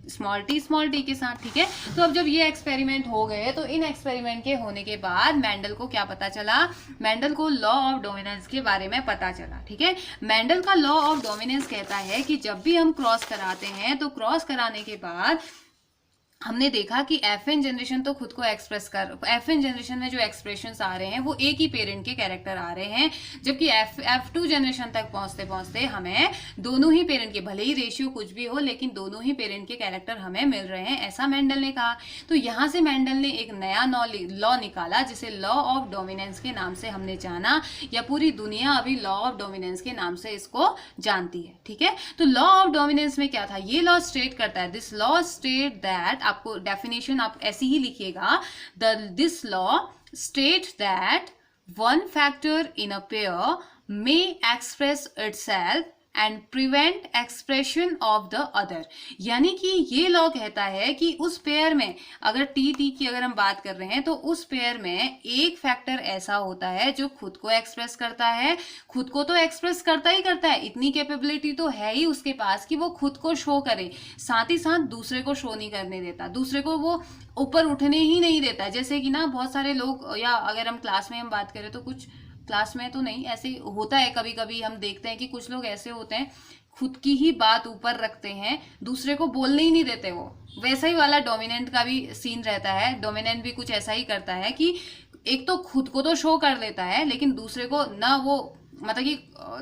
स्मॉल टी के साथ। ठीक है, तो अब जब ये एक्सपेरिमेंट हो गए तो इन एक्सपेरिमेंट के होने के बाद मैंडल को क्या पता चला, मैंडल को लॉ ऑफ डोमिनेंस के बारे में पता चला। ठीक है, मैंडल का लॉ ऑफ डोमिनेंस कहता है कि जब भी हम क्रॉस कराते हैं तो क्रॉस कराने के बाद हमने देखा कि FN जनरेशन तो खुद को एक्सप्रेस FN जनरेशन में जो एक्सप्रेशंस आ रहे हैं वो एक ही पेरेंट के कैरेक्टर आ रहे हैं, जबकि F2 जनरेशन तक पहुंचते पहुंचते हमें दोनों ही पेरेंट के, भले ही रेशियो कुछ भी हो लेकिन दोनों ही पेरेंट के कैरेक्टर हमें मिल रहे हैं, ऐसा मैंडल ने कहा। तो यहाँ से मैंडल ने एक नया लॉ निकाला जिसे लॉ ऑफ डोमिनेंस के नाम से हमने जाना, या पूरी दुनिया अभी लॉ ऑफ डोमिनेंस के नाम से इसको जानती है। ठीक है, तो लॉ ऑफ डोमिनेंस में क्या था, ये लॉ स्टेट करता है, दिस लॉ स्टेट दैट, आपको डेफिनेशन आप ऐसी ही लिखिएगा, this law state that one factor in a pair may express itself and prevent expression of the other. यानी कि ये लॉ कहता है कि उस पेयर में अगर टी की अगर हम बात कर रहे हैं तो उस पेयर में एक फैक्टर ऐसा होता है जो खुद को एक्सप्रेस करता है, खुद को तो एक्सप्रेस करता ही करता है, इतनी कैपेबिलिटी तो है ही उसके पास कि वो खुद को शो करे, साथ ही साथ दूसरे को शो नहीं करने देता, दूसरे को वो ऊपर उठने ही नहीं देता। जैसे कि ना बहुत सारे लोग, या अगर हम क्लास में हम बात करें तो कुछ क्लास में तो नहीं, ऐसे होता है कभी कभी हम देखते हैं कि कुछ लोग ऐसे होते हैं खुद की ही बात ऊपर रखते हैं, दूसरे को बोलने ही नहीं देते। वो वैसा ही वाला डोमिनेंट का भी सीन रहता है। डोमिनेंट भी कुछ ऐसा ही करता है कि एक तो खुद को तो शो कर देता है लेकिन दूसरे को ना, वो मतलब कि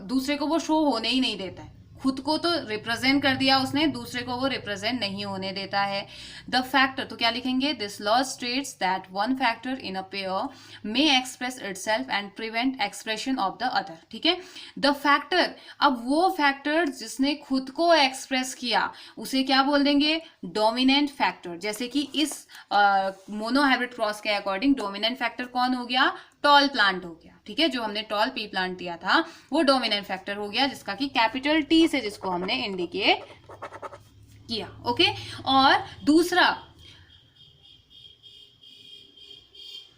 दूसरे को वो शो होने ही नहीं देता है। खुद को तो रिप्रेजेंट कर दिया उसने, दूसरे को वो रिप्रेजेंट नहीं होने देता है। द फैक्टर, तो क्या लिखेंगे, this law states that one factor in a pair may express itself and prevent expression of the other. ठीक है, द फैक्टर, अब वो फैक्टर जिसने खुद को एक्सप्रेस किया उसे क्या बोल देंगे, डोमिनेंट फैक्टर। जैसे कि इस मोनो हाइब्रिड क्रॉस के अकॉर्डिंग डोमिनेंट फैक्टर कौन हो गया, टॉल प्लांट हो गया। ठीक है, जो हमने टॉल पी प्लांट दिया था वो डोमिनेंट फैक्टर हो गया, जिसका कि कैपिटल टी से जिसको हमने इंडिकेट किया। ओके, और दूसरा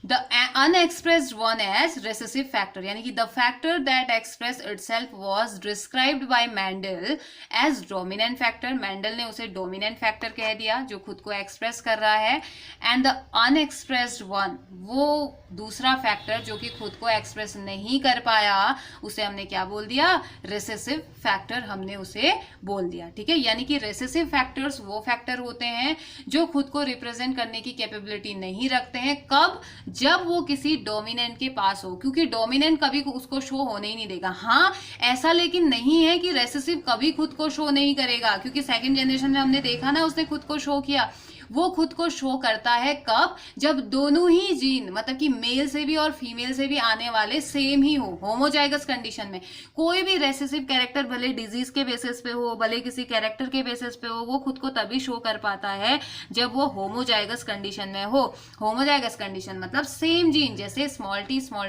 the unexpressed one as recessive factor, यानी कि the factor that express itself was described by Mendel as dominant factor, Mendel ने उसे डोमिनेंट फैक्टर कह दिया जो खुद को एक्सप्रेस कर रहा है, एंड द अनएक्सप्रेस्ड वन, वो दूसरा फैक्टर जो कि खुद को एक्सप्रेस नहीं कर पाया, उसे हमने क्या बोल दिया, रेसेसिव फैक्टर हमने उसे बोल दिया। ठीक है, यानी कि रेसेसिव फैक्टर्स वो फैक्टर होते हैं जो खुद को रिप्रेजेंट करने की कैपेबिलिटी नहीं रखते हैं। कब? जब वो किसी डोमिनेंट के पास हो, क्योंकि डोमिनेंट कभी उसको शो होने ही नहीं देगा। हाँ, ऐसा लेकिन नहीं है कि रेसेसिव कभी खुद को शो नहीं करेगा, क्योंकि सेकंड जनरेशन में हमने देखा ना, उसने खुद को शो किया। वो खुद को शो करता है कब? जब दोनों ही जीन, मतलब कि मेल से भी और फीमेल से भी आने वाले सेम ही हो, होमोजाइगस कंडीशन में। कोई भी रेसेसिव कैरेक्टर भले डिजीज के बेसिस पे हो, भले किसी कैरेक्टर के बेसिस पे हो, वो खुद को तभी शो कर पाता है जब वो होमोजाइगस कंडीशन में हो। होमोजाइगस कंडीशन मतलब सेम जीन, जैसे स्मॉल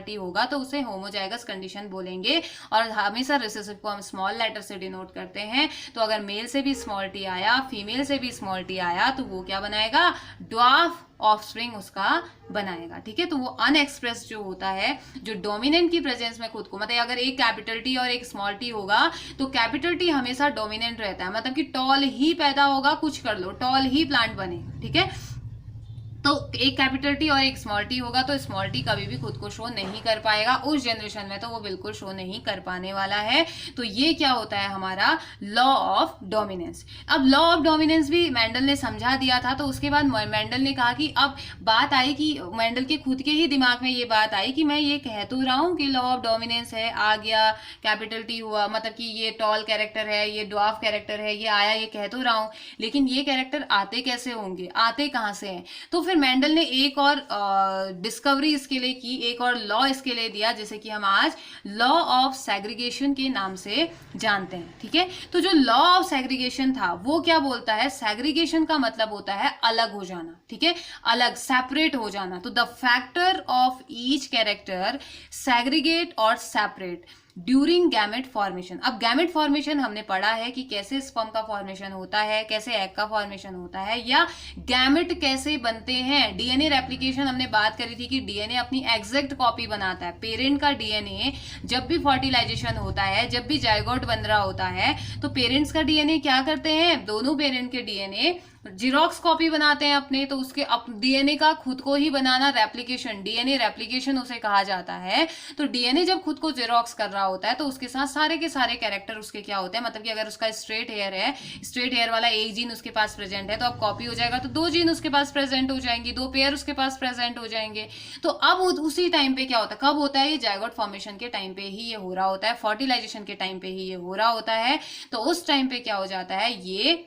टी होगा तो उसे होमोजाइगस कंडीशन बोलेंगे, और हमेशा रेसेसिव को हम स्मॉल लेटर से डिनोट करते हैं। तो अगर मेल से भी स्मॉल टी आया, फीमेल से भी स्मॉल टी आया, तो वो क्या बनाएगा? ड्वार्फ ऑफस्प्रिंग उसका बनाएगा। ठीक है, तो वो अनएक्सप्रेस जो होता है, जो डोमिनेंट की प्रेजेंस में खुद को, मतलब अगर एक कैपिटल टी और एक स्मॉल टी होगा तो कैपिटल टी हमेशा डोमिनेंट रहता है, मतलब कि टॉल ही पैदा होगा, कुछ कर लो टॉल ही प्लांट बनेगा। ठीक है, तो एक कैपिटल टी और एक स्मॉल टी होगा तो स्मॉल टी कभी भी खुद को शो नहीं कर पाएगा। उस जनरेशन में तो वो बिल्कुल शो नहीं कर पाने वाला है। तो ये क्या होता है हमारा लॉ ऑफ डोमिनेंस। अब लॉ ऑफ डोमिनेंस भी मेंडल ने समझा दिया था, तो उसके बाद मेंडल ने कहा कि अब बात आई कि मेंडल के खुद के ही दिमाग में ये बात आई कि मैं ये कह तो रहा हूँ कि लॉ ऑफ डोमिनेंस है, आ गया कैपिटल टी हुआ, मतलब कि ये टॉल कैरेक्टर है, ये ड्वार्फ कैरेक्टर है, ये आया, ये कह तो रहा हूँ, लेकिन ये कैरेक्टर आते कैसे होंगे, आते कहाँ से हैं? तो फिर मेंडल ने एक और डिस्कवरी इसके लिए की, एक और लॉ इसके लिए दिया, जैसे कि हम आज लॉ ऑफ सेग्रीगेशन के नाम से जानते हैं। ठीक है, तो जो लॉ ऑफ सेग्रीगेशन था वो क्या बोलता है? सेग्रीगेशन का मतलब होता है अलग हो जाना। ठीक है, अलग, सेपरेट हो जाना। तो the factor of each character segregate और सेपरेट ड्यूरिंग गैमेट फॉर्मेशन। अब गैमेट फॉर्मेशन हमने पढ़ा है कि कैसे स्पर्म का फॉर्मेशन होता है, कैसे एग का फॉर्मेशन होता है, या गैमेट कैसे बनते हैं। डीएनए रेप्लिकेशन हमने बात करी थी कि डीएनए अपनी एग्जैक्ट कॉपी बनाता है। पेरेंट का डीएनए जब भी फर्टिलाइजेशन होता है, जब भी जाइगोट बन रहा होता है, तो पेरेंट्स का डीएनए क्या करते हैं? दोनों पेरेंट के डीएनए जीरोक्स कॉपी बनाते हैं अपने, तो उसके डीएनए का खुद को ही बनाना रेप्लिकेशन, डीएनए रेप्लिकेशन उसे कहा जाता है। तो डीएनए जब खुद को जीरोक्स कर रहा होता है तो उसके साथ सारे के सारे कैरेक्टर उसके क्या होते हैं, मतलब कि अगर उसका स्ट्रेट हेयर है, स्ट्रेट हेयर वाला एक जीन उसके पास प्रेजेंट है, तो अब कॉपी हो जाएगा तो दो जीन उसके पास प्रेजेंट हो जाएंगी, दो पेयर उसके पास प्रेजेंट हो जाएंगे। तो अब उसी टाइम पे क्या होता है, कब होता है? ये जाइगोट फॉर्मेशन के टाइम पे ही ये हो रहा होता है, फर्टिलाइजेशन के टाइम पे ही ये हो रहा होता है। तो उस टाइम पे क्या हो जाता है, ये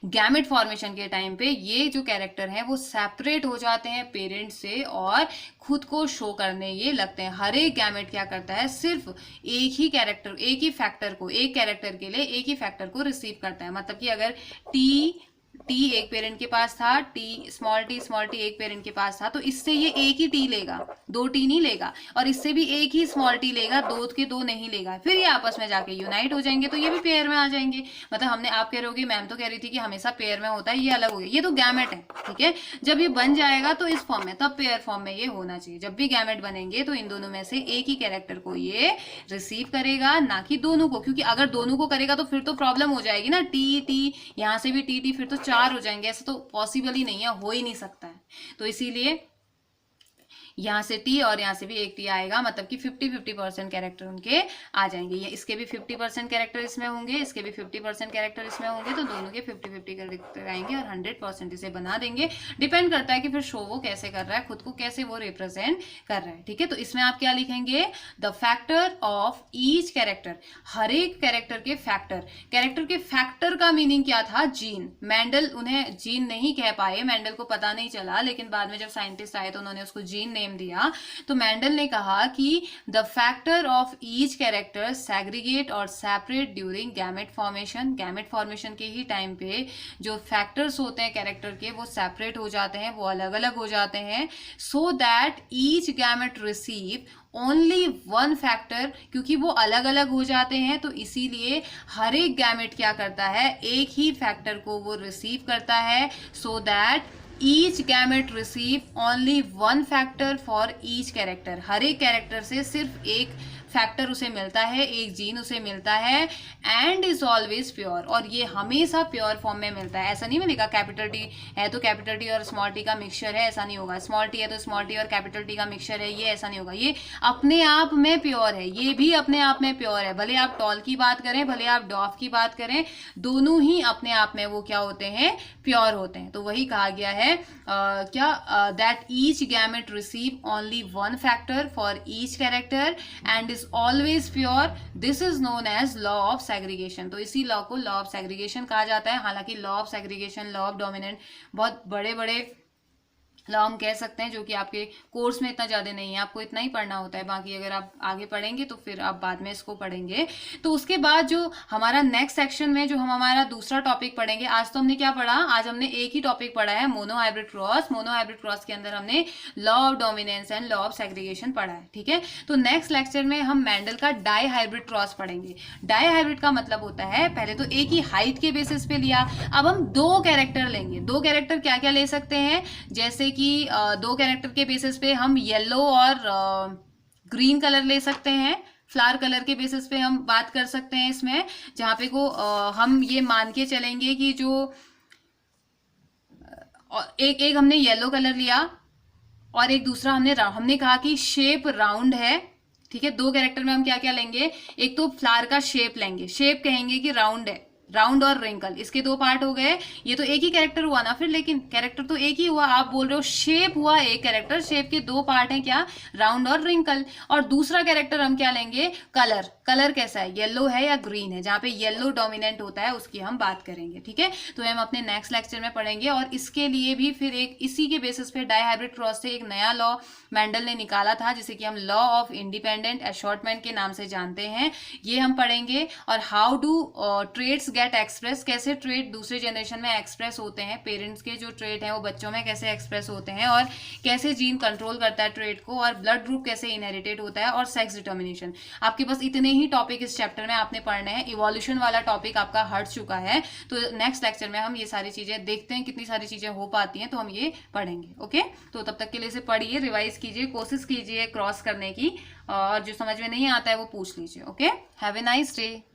गैमेट फॉर्मेशन के टाइम पे ये जो कैरेक्टर हैं वो सेपरेट हो जाते हैं पेरेंट से और खुद को शो करने ये लगते हैं। हर एक गैमेट क्या करता है? सिर्फ एक ही कैरेक्टर, एक ही फैक्टर को, एक कैरेक्टर के लिए एक ही फैक्टर को रिसीव करता है। मतलब कि अगर टी एक पेरेंट के पास था, स्मॉल टी एक पेरेंट के पास था, तो इससे ये एक ही टी लेगा, दो टी नहीं लेगा, और इससे भी एक ही स्मॉल टी लेगा, दो के दो नहीं लेगा। फिर ये आपस में जाके यूनाइट हो जाएंगे तो ये भी पेयर में आ जाएंगे। मतलब हमने, आप कह रहे होगे मैम तो कह रही थी कि हमेशा पेयर में होता है, ये अलग हो गया, ये तो गैमेट है। ठीक है, जब ये बन जाएगा तो इस फॉर्म में, तब पेयर फॉर्म में ये होना चाहिए। जब भी गैमेट बनेंगे तो इन दोनों में से एक ही कैरेक्टर को ये रिसीव करेगा, ना कि दोनों को, क्योंकि अगर दोनों को करेगा तो फिर तो प्रॉब्लम हो जाएगी ना, टी यहाँ से भी टी, फिर तो चार हो जाएंगे, ऐसा तो पॉसिबल ही नहीं है, हो ही नहीं सकता है। तो इसीलिए यहाँ से टी और यहाँ से भी एक टी आएगा, मतलब कि 50-50% कैरेक्टर उनके आ जाएंगे। ये इसके भी 50% कैरेक्टर इसमें होंगे, इसके भी 50% कैरेक्टर इसमें होंगे, तो दोनों के 50-50 कैरेक्टर आएंगे और 100% इसे बना देंगे। डिपेंड करता है कि फिर शो वो कैसे कर रहा है, खुद को कैसे वो रिप्रेजेंट कर रहा है। ठीक है, तो इसमें आप क्या लिखेंगे? The factor of each character, हर एक कैरेक्टर के फैक्टर। कैरेक्टर के फैक्टर का मीनिंग क्या था? जीन। मेंडल उन्हें जीन नहीं कह पाए, मेंडल को पता नहीं चला, लेकिन बाद में जब साइंटिस्ट आए तो उन्होंने उसको जीन नेम दिया। तो मेंडल ने कहा कि the factor of each character segregate और separate during gamete formation. Gamete formation के ही टाइम पे जो फैक्टर्स होते हैं कैरेक्टर के, वो सेपरेट हो जाते हैं, वो अलग अलग हो जाते हैं, सो that each gamete receive only one factor. क्योंकि वो अलग अलग हो जाते हैं तो इसीलिए हर एक गैमेट क्या करता है? एक ही फैक्टर को वो रिसीव करता है, so that each gamete receive only one factor for each character, हर एक कैरेक्टर से सिर्फ एक फैक्टर उसे मिलता है, एक जीन उसे मिलता है, एंड इज ऑलवेज प्योर, और ये हमेशा प्योर फॉर्म में मिलता है। ऐसा नहीं मिलेगा कैपिटल टी है तो कैपिटल टी और स्मॉल टी का मिक्सचर है, ऐसा नहीं होगा। स्मॉल टी है तो स्मॉल टी और कैपिटल टी का मिक्सचर है, ये ऐसा नहीं होगा। ये अपने आप में प्योर है, ये भी अपने आप में प्योर है। भले आप टॉल की बात करें, भले आप डॉफ की बात करें, दोनों ही अपने आप में वो क्या होते हैं, प्योर होते हैं। तो वही कहा गया है that each gamete receive only one factor for each character and always pure, this is known as law of segregation. तो इसी लॉ को लॉ ऑफ सेग्रीगेशन कहा जाता है। हालांकि law of segregation, law of dominant बहुत बड़े बड़े लॉ हम कह सकते हैं, जो कि आपके कोर्स में इतना ज़्यादा नहीं है, आपको इतना ही पढ़ना होता है। बाकी अगर आप आगे पढ़ेंगे तो फिर आप बाद में इसको पढ़ेंगे। तो उसके बाद जो हमारा नेक्स्ट सेक्शन में जो हम हमारा दूसरा टॉपिक पढ़ेंगे, आज तो हमने क्या पढ़ा, आज हमने एक ही टॉपिक पढ़ा है, mono hybrid cross. Mono hybrid cross के अंदर हमने law of dominance and law of segregation पढ़ा है, ठीक है। तो नेक्स्ट लेक्चर में हम मेंडल का डाई हाइब्रिड क्रॉस पढ़ेंगे। डाई हाइब्रिड का मतलब होता है, पहले तो एक ही हाइट के बेसिस पे लिया, अब हम दो कैरेक्टर लेंगे। दो कैरेक्टर क्या क्या ले सकते हैं, जैसे कि दो कैरेक्टर के बेसिस पे हम येलो और ग्रीन कलर ले सकते हैं। फ्लावर कलर के बेसिस पे हम बात कर सकते हैं इसमें, जहाँ पे को हम ये मान के चलेंगे कि जो एक हमने येलो कलर लिया और एक दूसरा हमने कहा कि शेप राउंड है, ठीक है। दो कैरेक्टर में हम क्या क्या लेंगे, एक तो फ्लावर का शेप लेंगे, शेप कहेंगे कि राउंड है, राउंड और रिंकल, इसके दो पार्ट हो गए। ये तो एक ही कैरेक्टर हुआ ना फिर, लेकिन कैरेक्टर तो एक ही हुआ, आप बोल रहे हो शेप हुआ एक कैरेक्टर, शेप के दो पार्ट हैं क्या, राउंड और रिंकल। और दूसरा कैरेक्टर हम क्या लेंगे, कलर। कलर कैसा है, येलो है या ग्रीन है, जहां पे येलो डोमिनेंट होता है उसकी हम बात करेंगे, ठीक है। तो हम अपने नेक्स्ट लेक्चर में पढ़ेंगे। और इसके लिए भी फिर एक इसी के बेसिस पे डाई हाइब्रिड क्रॉस से एक नया लॉ मेंडल ने निकाला था, जिसे कि हम लॉ ऑफ इंडिपेंडेंट एशॉर्टमेंट के नाम से जानते हैं, ये हम पढ़ेंगे। और how do traits get express, कैसे ट्रेड दूसरे जनरेशन में एक्सप्रेस होते हैं, पेरेंट्स के जो ट्रेड हैं वो बच्चों में कैसे एक्सप्रेस होते हैं, और कैसे जीन कंट्रोल करता है ट्रेड को, और ब्लड ग्रुप कैसे इनहेरिटेड होता है, और सेक्स डिटर्मिनेशन। आपके पास इतने ही टॉपिक इस चैप्टर में आपने पढ़ने हैं। इवोल्यूशन वाला टॉपिक आपका हट चुका है, तो नेक्स्ट लेक्चर में हम ये सारी चीजें देखते हैं, कितनी सारी चीजें हो पाती हैं, तो हम ये पढ़ेंगे, ओके। तो तब तक के लिए इसे पढ़िए, रिवाइज कीजिए, कोशिश कीजिए क्रॉस करने की, और जो समझ में नहीं आता है वो पूछ लीजिए, okay. Have a nice day.